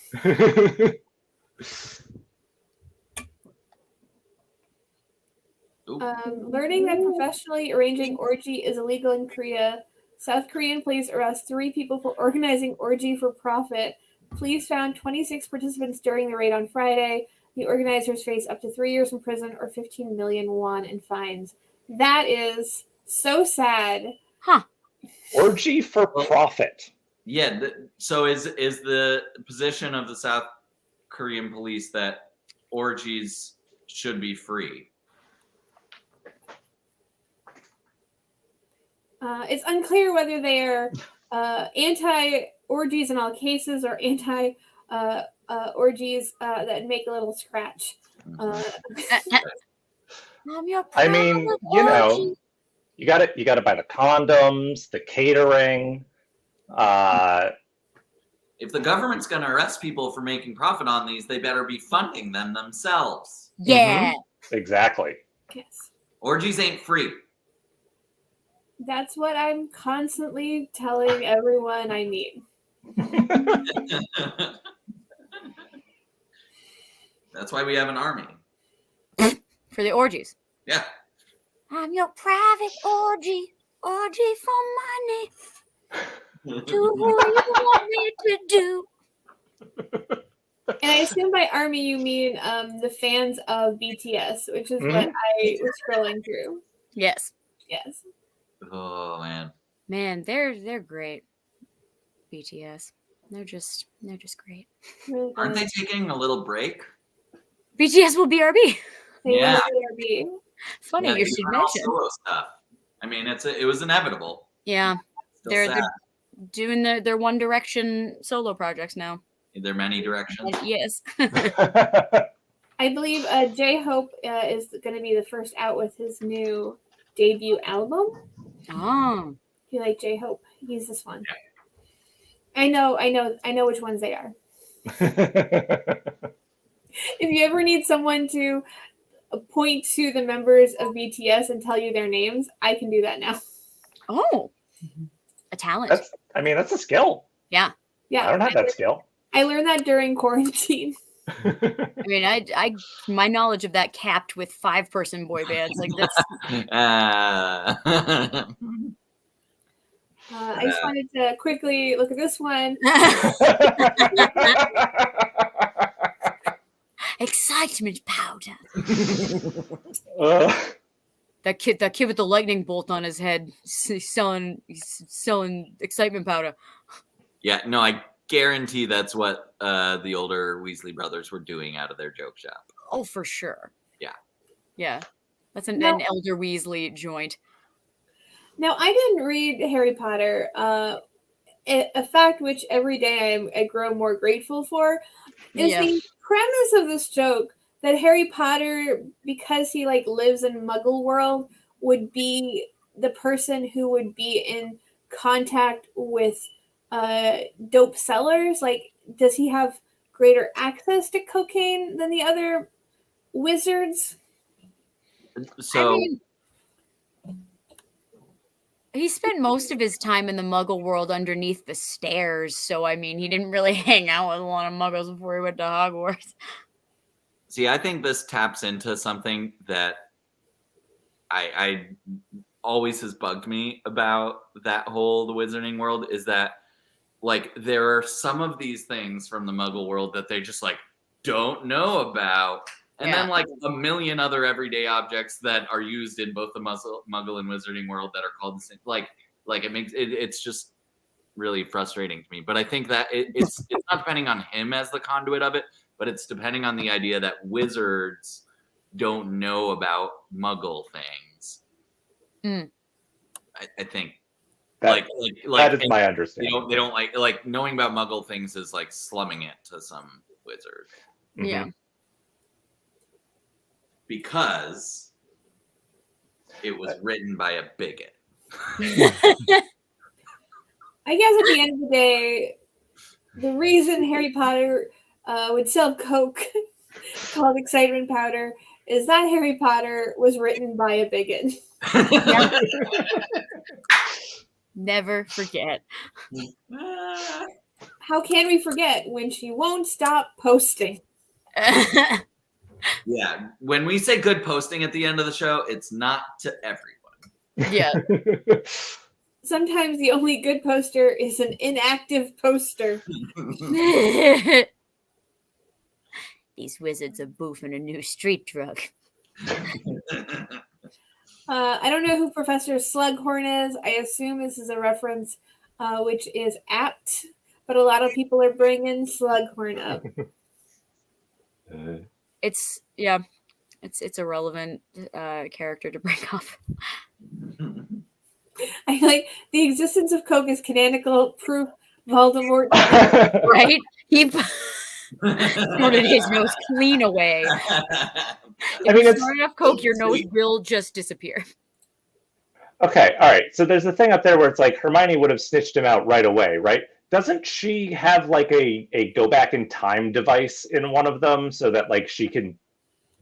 Learning that professionally arranging orgy is illegal in Korea. South Korean police arrest 3 people for organizing orgy for profit. Police found 26 participants during the raid on Friday. The organizers face up to 3 years in prison or 15 million won in fines. That is so sad. Huh. Orgy for profit. Yeah. So is the position of the South Korean police that orgies should be free? It's unclear whether they are anti-orgies in all cases or anti-orgies that make a little scratch. I mean, you got to buy the condoms, the catering. If the government's going to arrest people for making profit on these, they better be funding them themselves. Yeah. Exactly. Yes. Orgies ain't free. That's what I'm constantly telling everyone I meet. That's why we have an army. For the orgies. Yeah. I'm your private orgy for money. Do who you want me to do. And I assume by army you mean the fans of BTS, which is what I was scrolling through. Yes. Yes. Oh man. Man, they're great. BTS. They're just great. Really Aren't they good. taking a little break? BTS will BRB. They Yeah. will be. Funny Yeah, you they're should doing all mention. solo stuff. I mean, it was inevitable. Yeah. Still They're sad. doing their One Direction solo projects now. There are many directions. Yes. I believe J-Hope is going to be the first out with his new debut album. Oh. If you like J-Hope, he's this one. I know which ones they are. If you ever need someone to point to the members of BTS and tell you their names, I can do that now. Oh. A talent. That's a skill. Yeah. Yeah. I don't have that skill. I learned that during quarantine. I mean, I my knowledge of that capped with 5-person boy bands. Like that's. I just wanted to quickly look at this one. Excitement powder. Uh, That kid with the lightning bolt on his head, he's selling excitement powder. Yeah, no, I guarantee that's what the older Weasley brothers were doing out of their joke shop. Oh, for sure. Yeah. That's an Elder Weasley joint. Now, I didn't read Harry Potter. A fact which every day I grow more grateful for is the premise of this joke that Harry Potter, because he lives in Muggle world, would be the person who would be in contact with dope sellers. Like, does he have greater access to cocaine than the other wizards? So, I mean, he spent most of his time in the Muggle world underneath the stairs, so I mean, he didn't really hang out with a lot of Muggles before he went to Hogwarts. see, I think this taps into something that I always has bugged me about that whole the wizarding world is that there are some of these things from the Muggle world that they just don't know about. And then a million other everyday objects that are used in both the Muggle and Wizarding world that are called the same. It's just really frustrating to me. But I think that it's not depending on him as the conduit of it, but it's depending on the idea that wizards don't know about Muggle things. I think that is my understanding. They don't like knowing about Muggle things is like slumming it to some wizard. Mm-hmm. Yeah. Because it was written by a bigot. I guess at the end of the day, the reason Harry Potter would sell Coke called excitement powder is that Harry Potter was written by a bigot. Never forget. How can we forget when she won't stop posting? Yeah, when we say good posting at the end of the show, it's not to everyone. Yeah. Sometimes the only good poster is an inactive poster. These wizards are boofing a new street drug. I don't know who Professor Slughorn is. I assume this is a reference which is apt, but a lot of people are bringing Slughorn up. It's a relevant character to bring up. I like the existence of Coke is canonical proof Voldemort. Right? He snorted his nose clean away. If you snort enough Coke, your nose will just disappear. Okay, all right. So there's a thing up there where it's like Hermione would have snitched him out right away, right? Doesn't she have a go back in time device in one of them so that she can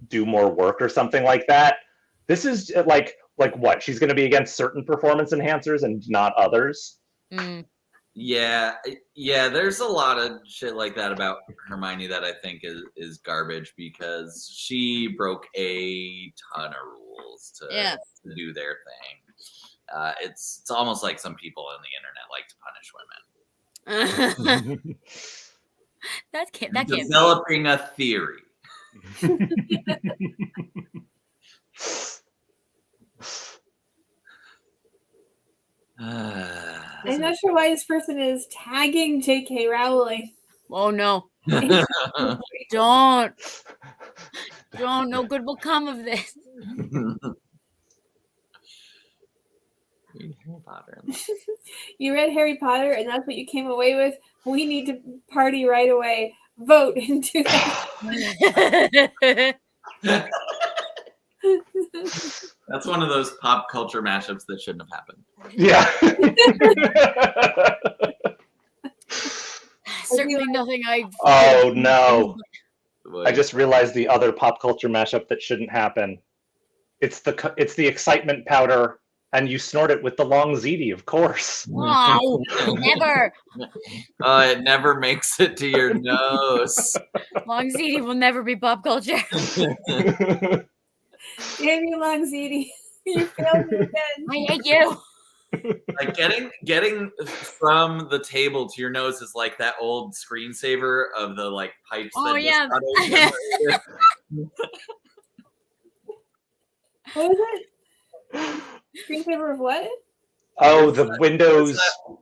do more work or something like that? This is like what? She's going to be against certain performance enhancers and not others? Yeah. There's a lot of shit like that about Hermione that I think is garbage because she broke a ton of rules to do their thing. It's almost like some people on the internet like to punish women. that can't developing a theory. I'm not sure why this person is tagging J.K. Rowling. Oh no. Don't. No good will come of this. Read Harry Potter. You read Harry Potter, and that's what you came away with. We need to party right away. Vote in 2000. That's one of those pop culture mashups that shouldn't have happened. Yeah. Certainly nothing I. Oh no! Boy. I just realized the other pop culture mashup that shouldn't happen. It's the excitement powder, and you snort it with the long ziti, of course. Oh, never. It never makes it to your nose. Long ziti will never be pop culture. Damn you, Long Ziti. You failed me again. I hate you. Like getting from the table to your nose is like that old screensaver of the like pipes. Oh, that yeah. What was it? Screensaver of what? Oh, the Windows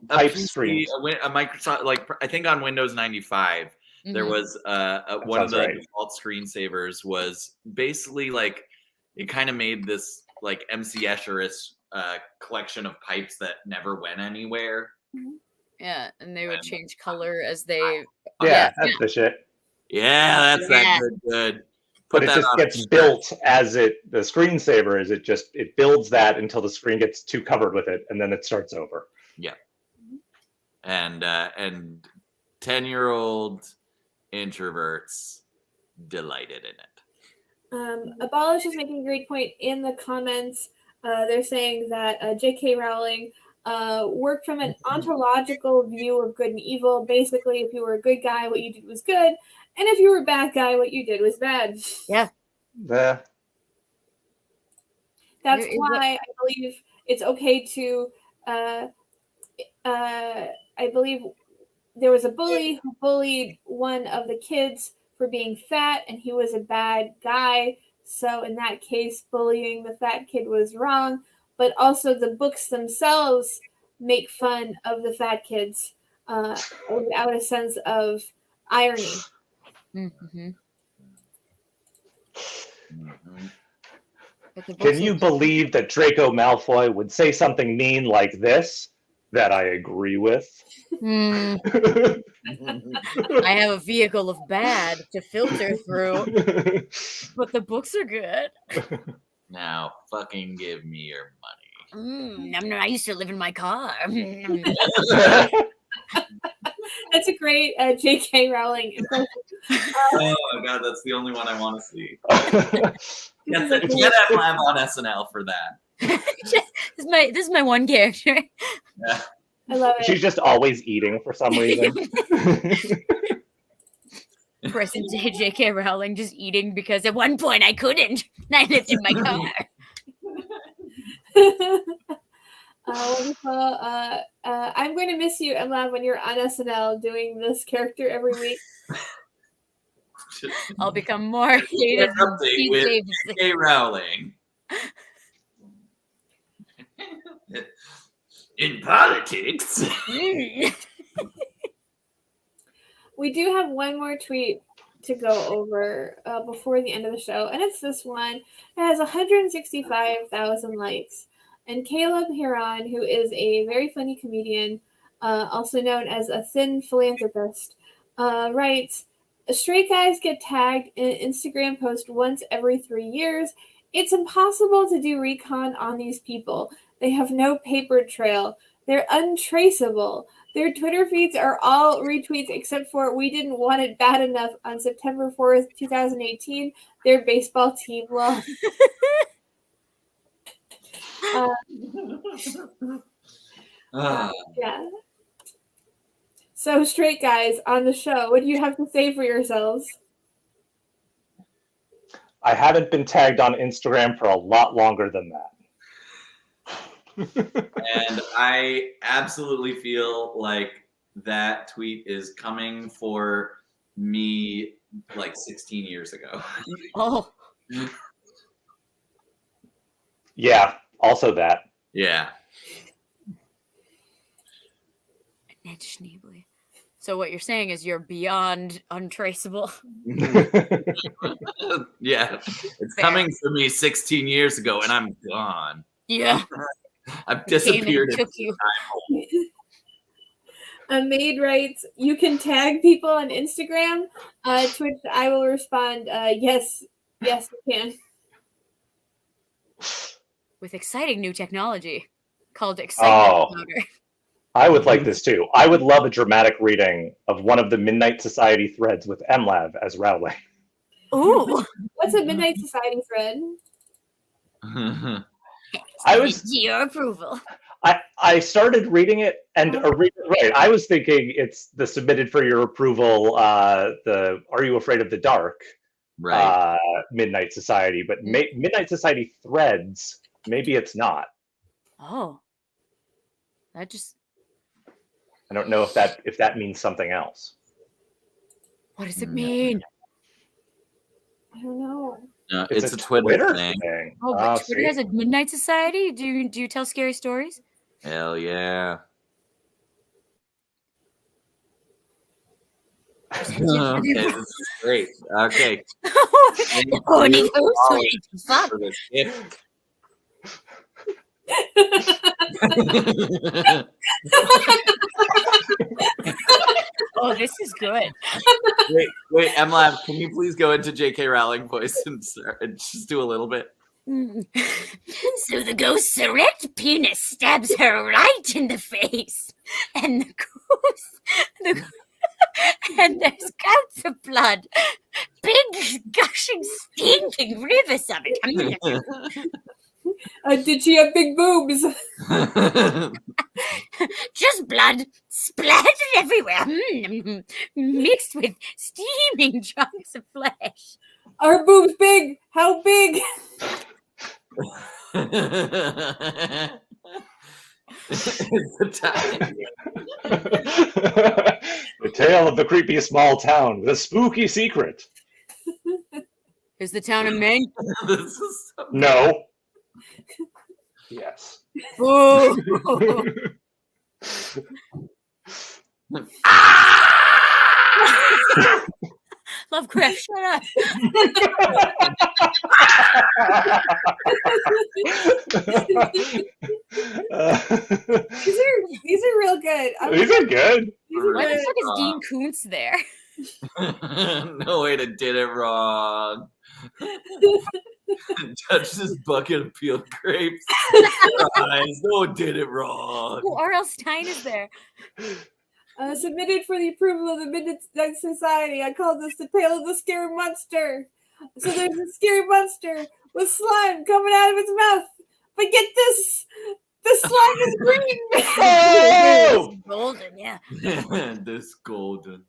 a pipe PC, screen. a Microsoft, like I think on Windows 95, there was one of sounds the right. default screensavers was basically like it kind of made this like MC Escher's collection of pipes that never went anywhere. Yeah, and they would change color as they. Yeah, that's the shit. Yeah, that's Yeah. that good. But Put it that just on gets built as the screensaver is it builds that until the screen gets too covered with it, and then it starts over. and 10-year-old introverts delighted in it. Abolish is making a great point in the comments. They're saying that J.K. Rowling worked from an ontological view of good and evil. Basically, if you were a good guy, what you did was good, and if you were a bad guy, what you did was bad. Yeah. That's why I believe it's okay to. I believe there was a bully who bullied one of the kids for being fat, and he was a bad guy. So in that case, bullying the fat kid was wrong. But also the books themselves make fun of the fat kids without a sense of irony. Mm-hmm. Can you believe that Draco Malfoy would say something mean like this that I agree with? I have a vehicle of bad to filter through, but the books are good. Now, fucking give me your money. I used to live in my car. That's a great J.K. Rowling impression. Oh my god, that's the only one I want to see. Get that Lav on SNL for that. This is my one character. Yeah. I love it. She's just always eating for some reason. Present day J.K. Rowling just eating because at one point I couldn't. I lived in my car. Wonderful. I'm going to miss you, Emma, when you're on SNL doing this character every week. I'll become more hated. Update with J.K. Rowling. In politics. We do have one more tweet to go over before the end of the show, and it's this one. It has 165,000 likes. And Caleb Huron, who is a very funny comedian, also known as a thin philanthropist, writes, straight guys get tagged in an Instagram post once every 3 years. It's impossible to do recon on these people. They have no paper trail. They're untraceable. Their Twitter feeds are all retweets except for we didn't want it bad enough on September 4th, 2018. Their baseball team lost. Yeah. So, straight guys on the show, what do you have to say for yourselves? I haven't been tagged on Instagram for a lot longer than that. And I absolutely feel like that tweet is coming for me like 16 years ago. Oh. Yeah, also that. Yeah. So what you're saying is you're beyond untraceable. Yeah. It's coming for me 16 years ago and I'm gone. Yeah. I've Came and disappeared. took you. A maid writes, "You can tag people on Instagram." To which I will respond, "Yes, you can." With exciting new technology called excitement Oh, powder. I would like this too. I would love a dramatic reading of one of the Midnight Society threads with MLav as Rowling. Ooh. What's a Midnight Society thread? I was Your approval. I started reading it and right. I was thinking it's the submitted for your approval. The Are You Afraid of the Dark? Right. Midnight Society, but Midnight Society threads. Maybe it's not. Oh. That just. I don't know if that means something else. What does it mean? I don't know. No, it's a Twitter thing. Oh, but Twitter has a Midnight Society? Do you tell scary stories? Hell yeah. Okay, this is great. Okay. Fuck. Oh, this is good. Wait, MLab, can you please go into J.K. Rowling voice and just do a little bit? So the ghost's erect penis stabs her right in the face, and and there's gouts of blood, big gushing, stinking rivers of it coming at her. Did she have big boobs? Just blood splattered everywhere, mixed with steaming chunks of flesh. Are boobs big? How big? The tale of the creepy small town with a spooky secret. Is the town in Maine? This is so No. Yes. Ooh. Lovecraft, shut up. These are real good. These are good. Why the fuck is Dean Koontz there? No way to did it wrong. Touch this bucket of peeled grapes. Guys, no one did it wrong. Oh, R.L. Stein is there. Submitted for the approval of the Midnight Society. I call this the tale of the scary monster. So there's a scary monster with slime coming out of its mouth. But get this, the slime is green. Oh! Golden, yeah. This golden.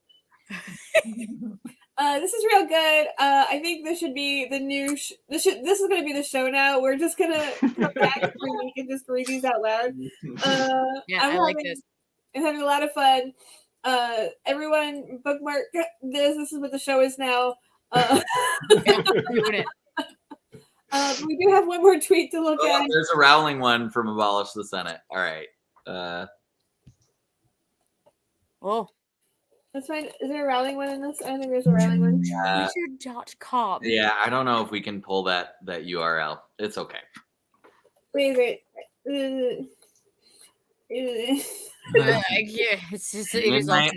This is real good. I think this should be the new. This is going to be the show now. We're just gonna come back every week and just read these out loud. Yeah, I like this. I'm having a lot of fun. Everyone bookmark this. This is what the show is now. We do have one more tweet to look at. There's a Rowling one from Abolish the Senate. All right. Oh. That's fine. Is there a Rowling one in this? I don't think there's a Rowling one. Twitter.com. Yeah, I don't know if we can pull that URL. It's okay. Wait. It's just Midnight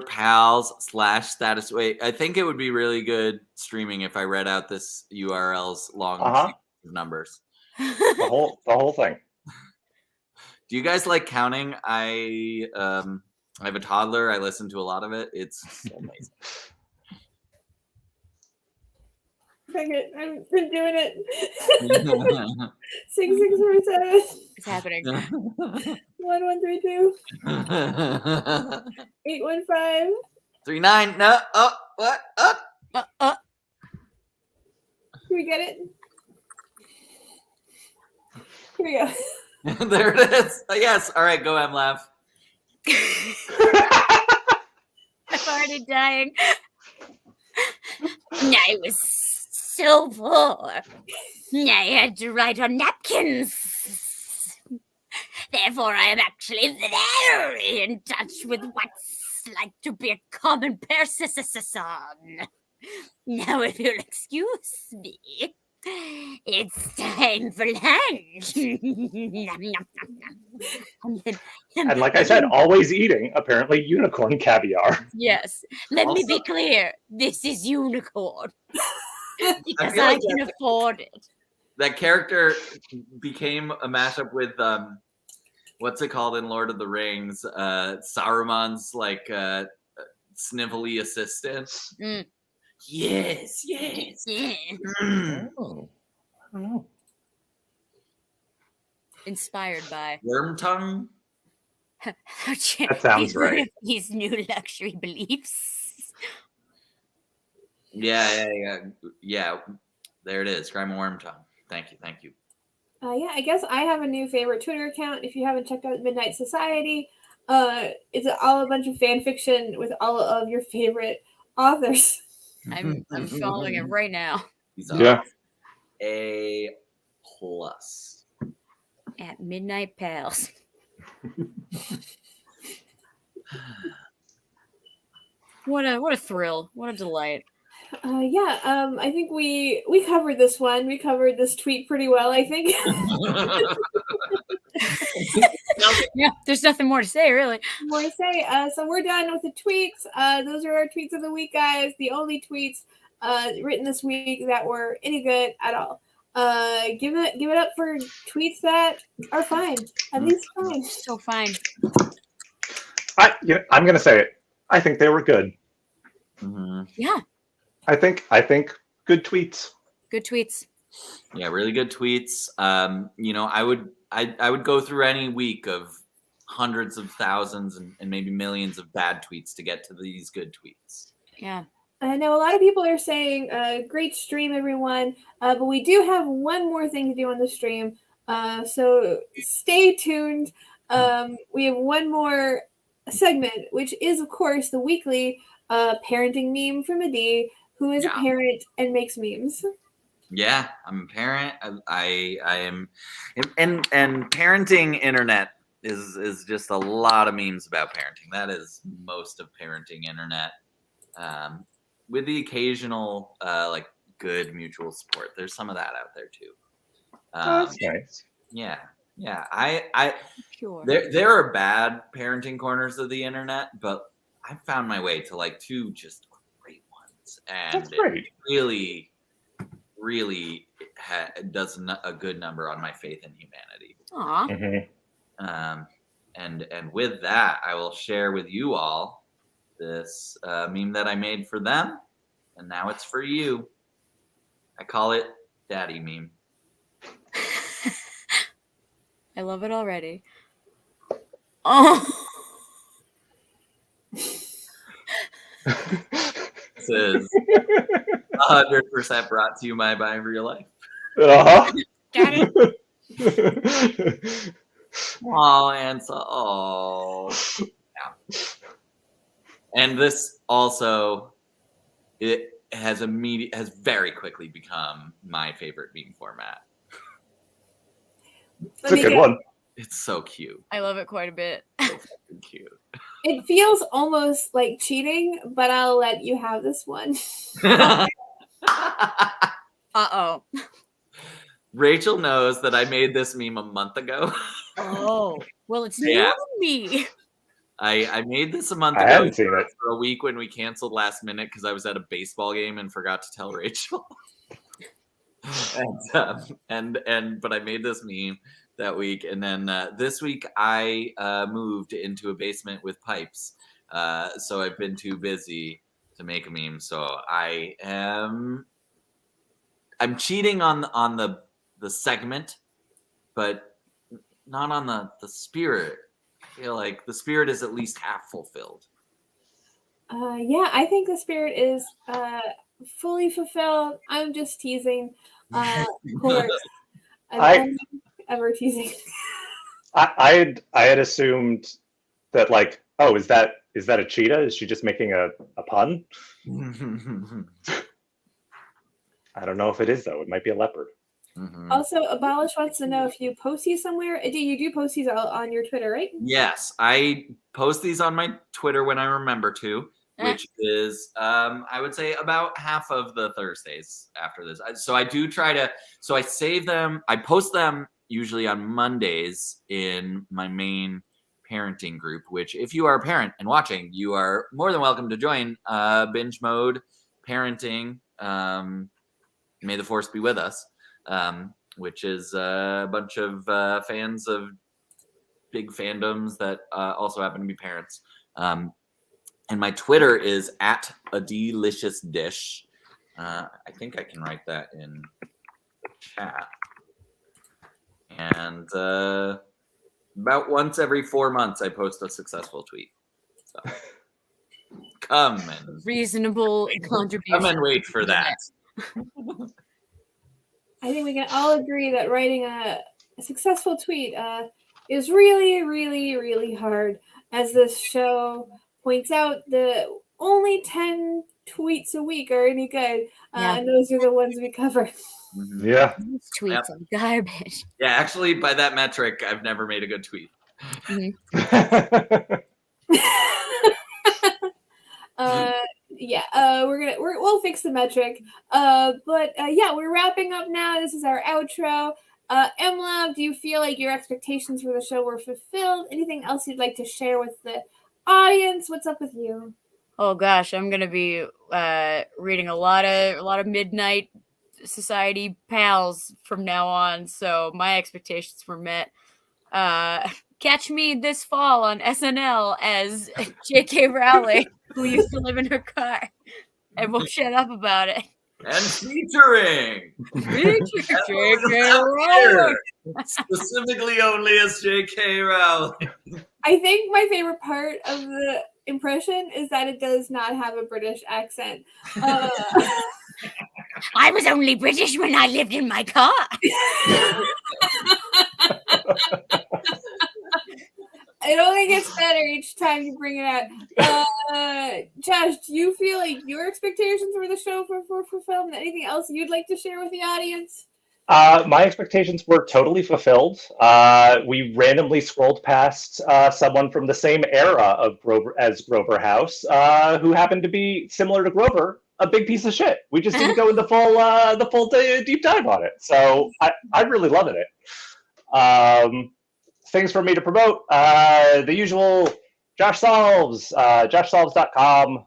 _pals/status. Wait, I think it would be really good streaming if I read out this URL's long numbers. The whole thing. Do you guys like counting? I have a toddler. I listen to a lot of it. It's so amazing. I've been doing it. 6 6 4 7. It's happening. 1 1 3 2. 8 1 5. 3 9. No. Oh, what? Up. Do we get it? Here we go. There it is. Yes. All right. Go, MLav. I'm already dying. I was so poor. I had to write on napkins. Therefore, I am actually very in touch with what's like to be a common person. Now, if you'll excuse me. It's time for lunch. And like I said, always eating, apparently, unicorn caviar. Yes. Let me be Also- clear. This is unicorn. Because feel I like can afford it. That character became a mashup with what's it called in Lord of the Rings? Saruman's like snivelly assistant. Mm. Yes. Yeah. Oh. I don't know. Inspired by Worm tongue. That sounds right. These new luxury beliefs. Yeah. There it is. Grime Worm tongue. Thank you. Yeah, I guess I have a new favorite Twitter account. If you haven't checked out Midnight Society, it's all a bunch of fan fiction with all of your favorite authors. I'm following it right now. He's Yeah. A plus. At Midnight Pals. What a thrill. What a delight. I think we covered this one. We covered this tweet pretty well, I think. Yeah, there's nothing more to say, really. More to say. So we're done with the tweets. Those are our tweets of the week, guys. The only tweets written this week that were any good at all. Give it up for tweets that are fine. At least fine. So fine. I'm going to say it. I think they were good. Mhm. Yeah. I think good tweets. Good tweets. Yeah, really good tweets. I would go through any week of hundreds of thousands and maybe millions of bad tweets to get to these good tweets. Yeah. I know a lot of people are saying, great stream, everyone. But we do have one more thing to do on the stream. So stay tuned. We have one more segment, which is, of course, the weekly parenting meme from Adi, who is a parent and makes memes. Yeah, I'm a parent. I am, and parenting internet is just a lot of memes about parenting. That is most of parenting internet, with the occasional like good mutual support. There's some of that out there too. That's nice. Yeah. I Sure. there are bad parenting corners of the internet, but I found my way to like two just great ones, and That's great. it really does a good number on my faith in humanity. Aw. Mm-hmm. And with that, I will share with you all this meme that I made for them, and now it's for you. I call it Daddy Meme. I love it already. Oh. This is 100% brought to you by real life. Uh-huh. Got it. Oh, and so yeah. And this also it has very quickly become my favorite meme format. It's a good one. It's so cute. I love it quite a bit. So cute. It feels almost like cheating, but I'll let you have this one. Uh-oh. Rachel knows that I made this meme a month ago. Oh. Well, it's new Yeah. to me. I made this a month I ago hadn't seen it. for a week when we canceled last minute because I was at a baseball game and forgot to tell Rachel. But I made this meme that week, and then this week I moved into a basement with pipes, so I've been too busy to make a meme. So I'm cheating on the segment, but not on the spirit. I feel like the spirit is at least half fulfilled. I think the spirit is fully fulfilled. I'm just teasing. Of course. I'm ever teasing. I had assumed that, like, oh, is that a cheetah? Is she just making a pun? I don't know if it is, though. It might be a leopard. Mm-hmm. Also, Abolish wants to know if you post these somewhere. You do post these on your Twitter, right? Yes, I post these on my Twitter when I remember to. which is I would say about half of the Thursdays after this. So I do try to. So I save them. I post them usually on Mondays in my main parenting group. Which, if you are a parent and watching, you are more than welcome to join. Binge Mode Parenting. May the Force be with us. Which is a bunch of fans of big fandoms that also happen to be parents. And my Twitter is at a delicious dish. I think I can write that in chat. And about once every 4 months, I post a successful tweet. So come and Reasonable contribution. come and wait for that. I think we can all agree that writing a successful tweet is really, really, really hard. As this show points out, the only 10 tweets a week are any good, and those are the ones we cover. Mm-hmm. Yeah. These tweets are garbage. Yeah, actually, by that metric, I've never made a good tweet. Mm-hmm. We'll fix the metric. We're wrapping up now. This is our outro. MLab, do you feel like your expectations for the show were fulfilled? Anything else you'd like to share with the audience? What's up with you? Oh gosh, I'm gonna be reading a lot of Midnight Society pals from now on. So my expectations were met. Catch me this fall on SNL as J.K. Rowling, who used to live in her car, and we'll shut up about it. And featuring J.K. Rowling. Specifically only as J.K. Rowling. I think my favorite part of the impression is that it does not have a British accent. I was only British when I lived in my car. It only gets better each time you bring it out. Josh, do you feel like your expectations for the show were fulfilled? Anything else you'd like to share with the audience? My expectations were totally fulfilled. We randomly scrolled past someone from the same era of Grover House, who happened to be similar to Grover, a big piece of shit. We just didn't go into the full deep dive on it. So I really loved it. Things for me to promote, the usual Josh Solves, joshsolves.com,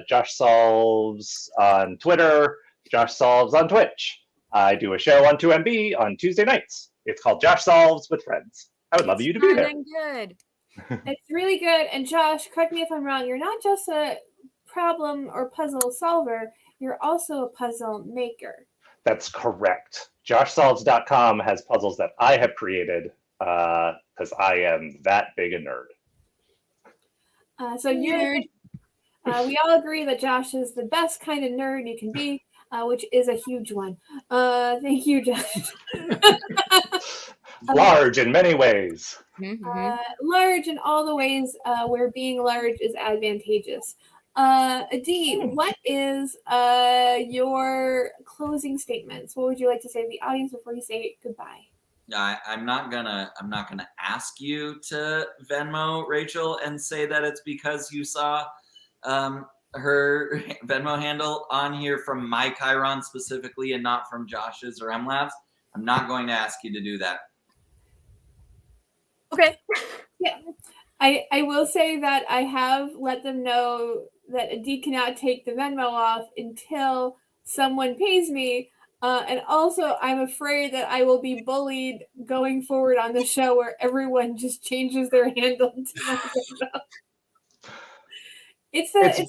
Josh Solves on Twitter, Josh Solves on Twitch. I do a show on 2MB on Tuesday nights. It's called Josh Solves with Friends. I would love you to be there. Good. It's really good. And Josh, correct me if I'm wrong, you're not just a problem or puzzle solver, you're also a puzzle maker. That's correct. JoshSolves.com has puzzles that I have created because I am that big a nerd. We all agree that Josh is the best kind of nerd you can be, which is a huge one. Thank you, Josh. Large in many ways. Large in all the ways where being large is advantageous. Adi, what is your closing statements? What would you like to say to the audience before you say goodbye? I'm not gonna ask you to Venmo Rachel and say that it's because you saw her Venmo handle on here from my Chiron specifically and not from Josh's or MLab's. I'm not going to ask you to do that. Okay. Yeah. I will say that I have let them know that Adi cannot take the Venmo off until someone pays me. And also, I'm afraid that I will be bullied going forward on the show where everyone just changes their handle to my Venmo.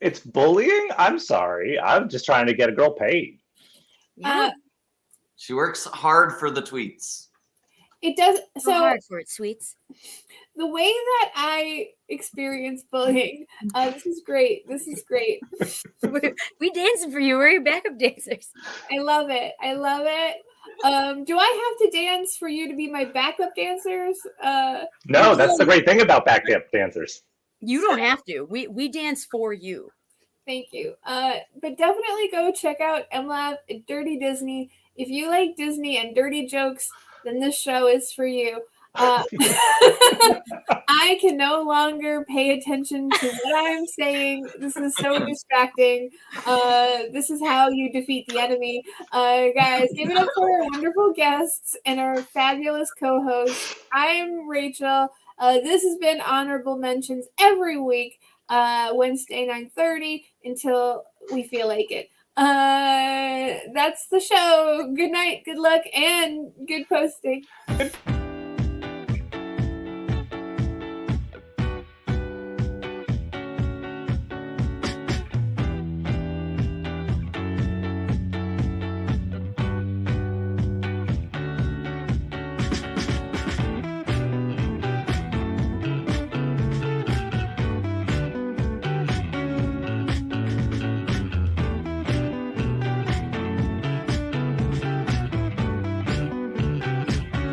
It's bullying? I'm sorry. I'm just trying to get a girl paid. She works hard for the tweets. It does. So hard for it, sweets. The way that I experience bullying, this is great. We dancing for you. We're your backup dancers. I love it. Do I have to dance for you to be my backup dancers? No, that's the great thing about backup dancers. You don't have to. We dance for you. Thank you. But definitely go check out MLab at Dirty Disney. If you like Disney and dirty jokes, then this show is for you. I can no longer pay attention to what I'm saying. This is so distracting. This is how you defeat the enemy. Guys, give it up for our wonderful guests and our fabulous co-hosts. I'm Rachel. This has been Honorable Mentions every week, Wednesday 9:30 until we feel like it. That's the show. Good night, good luck, and good posting.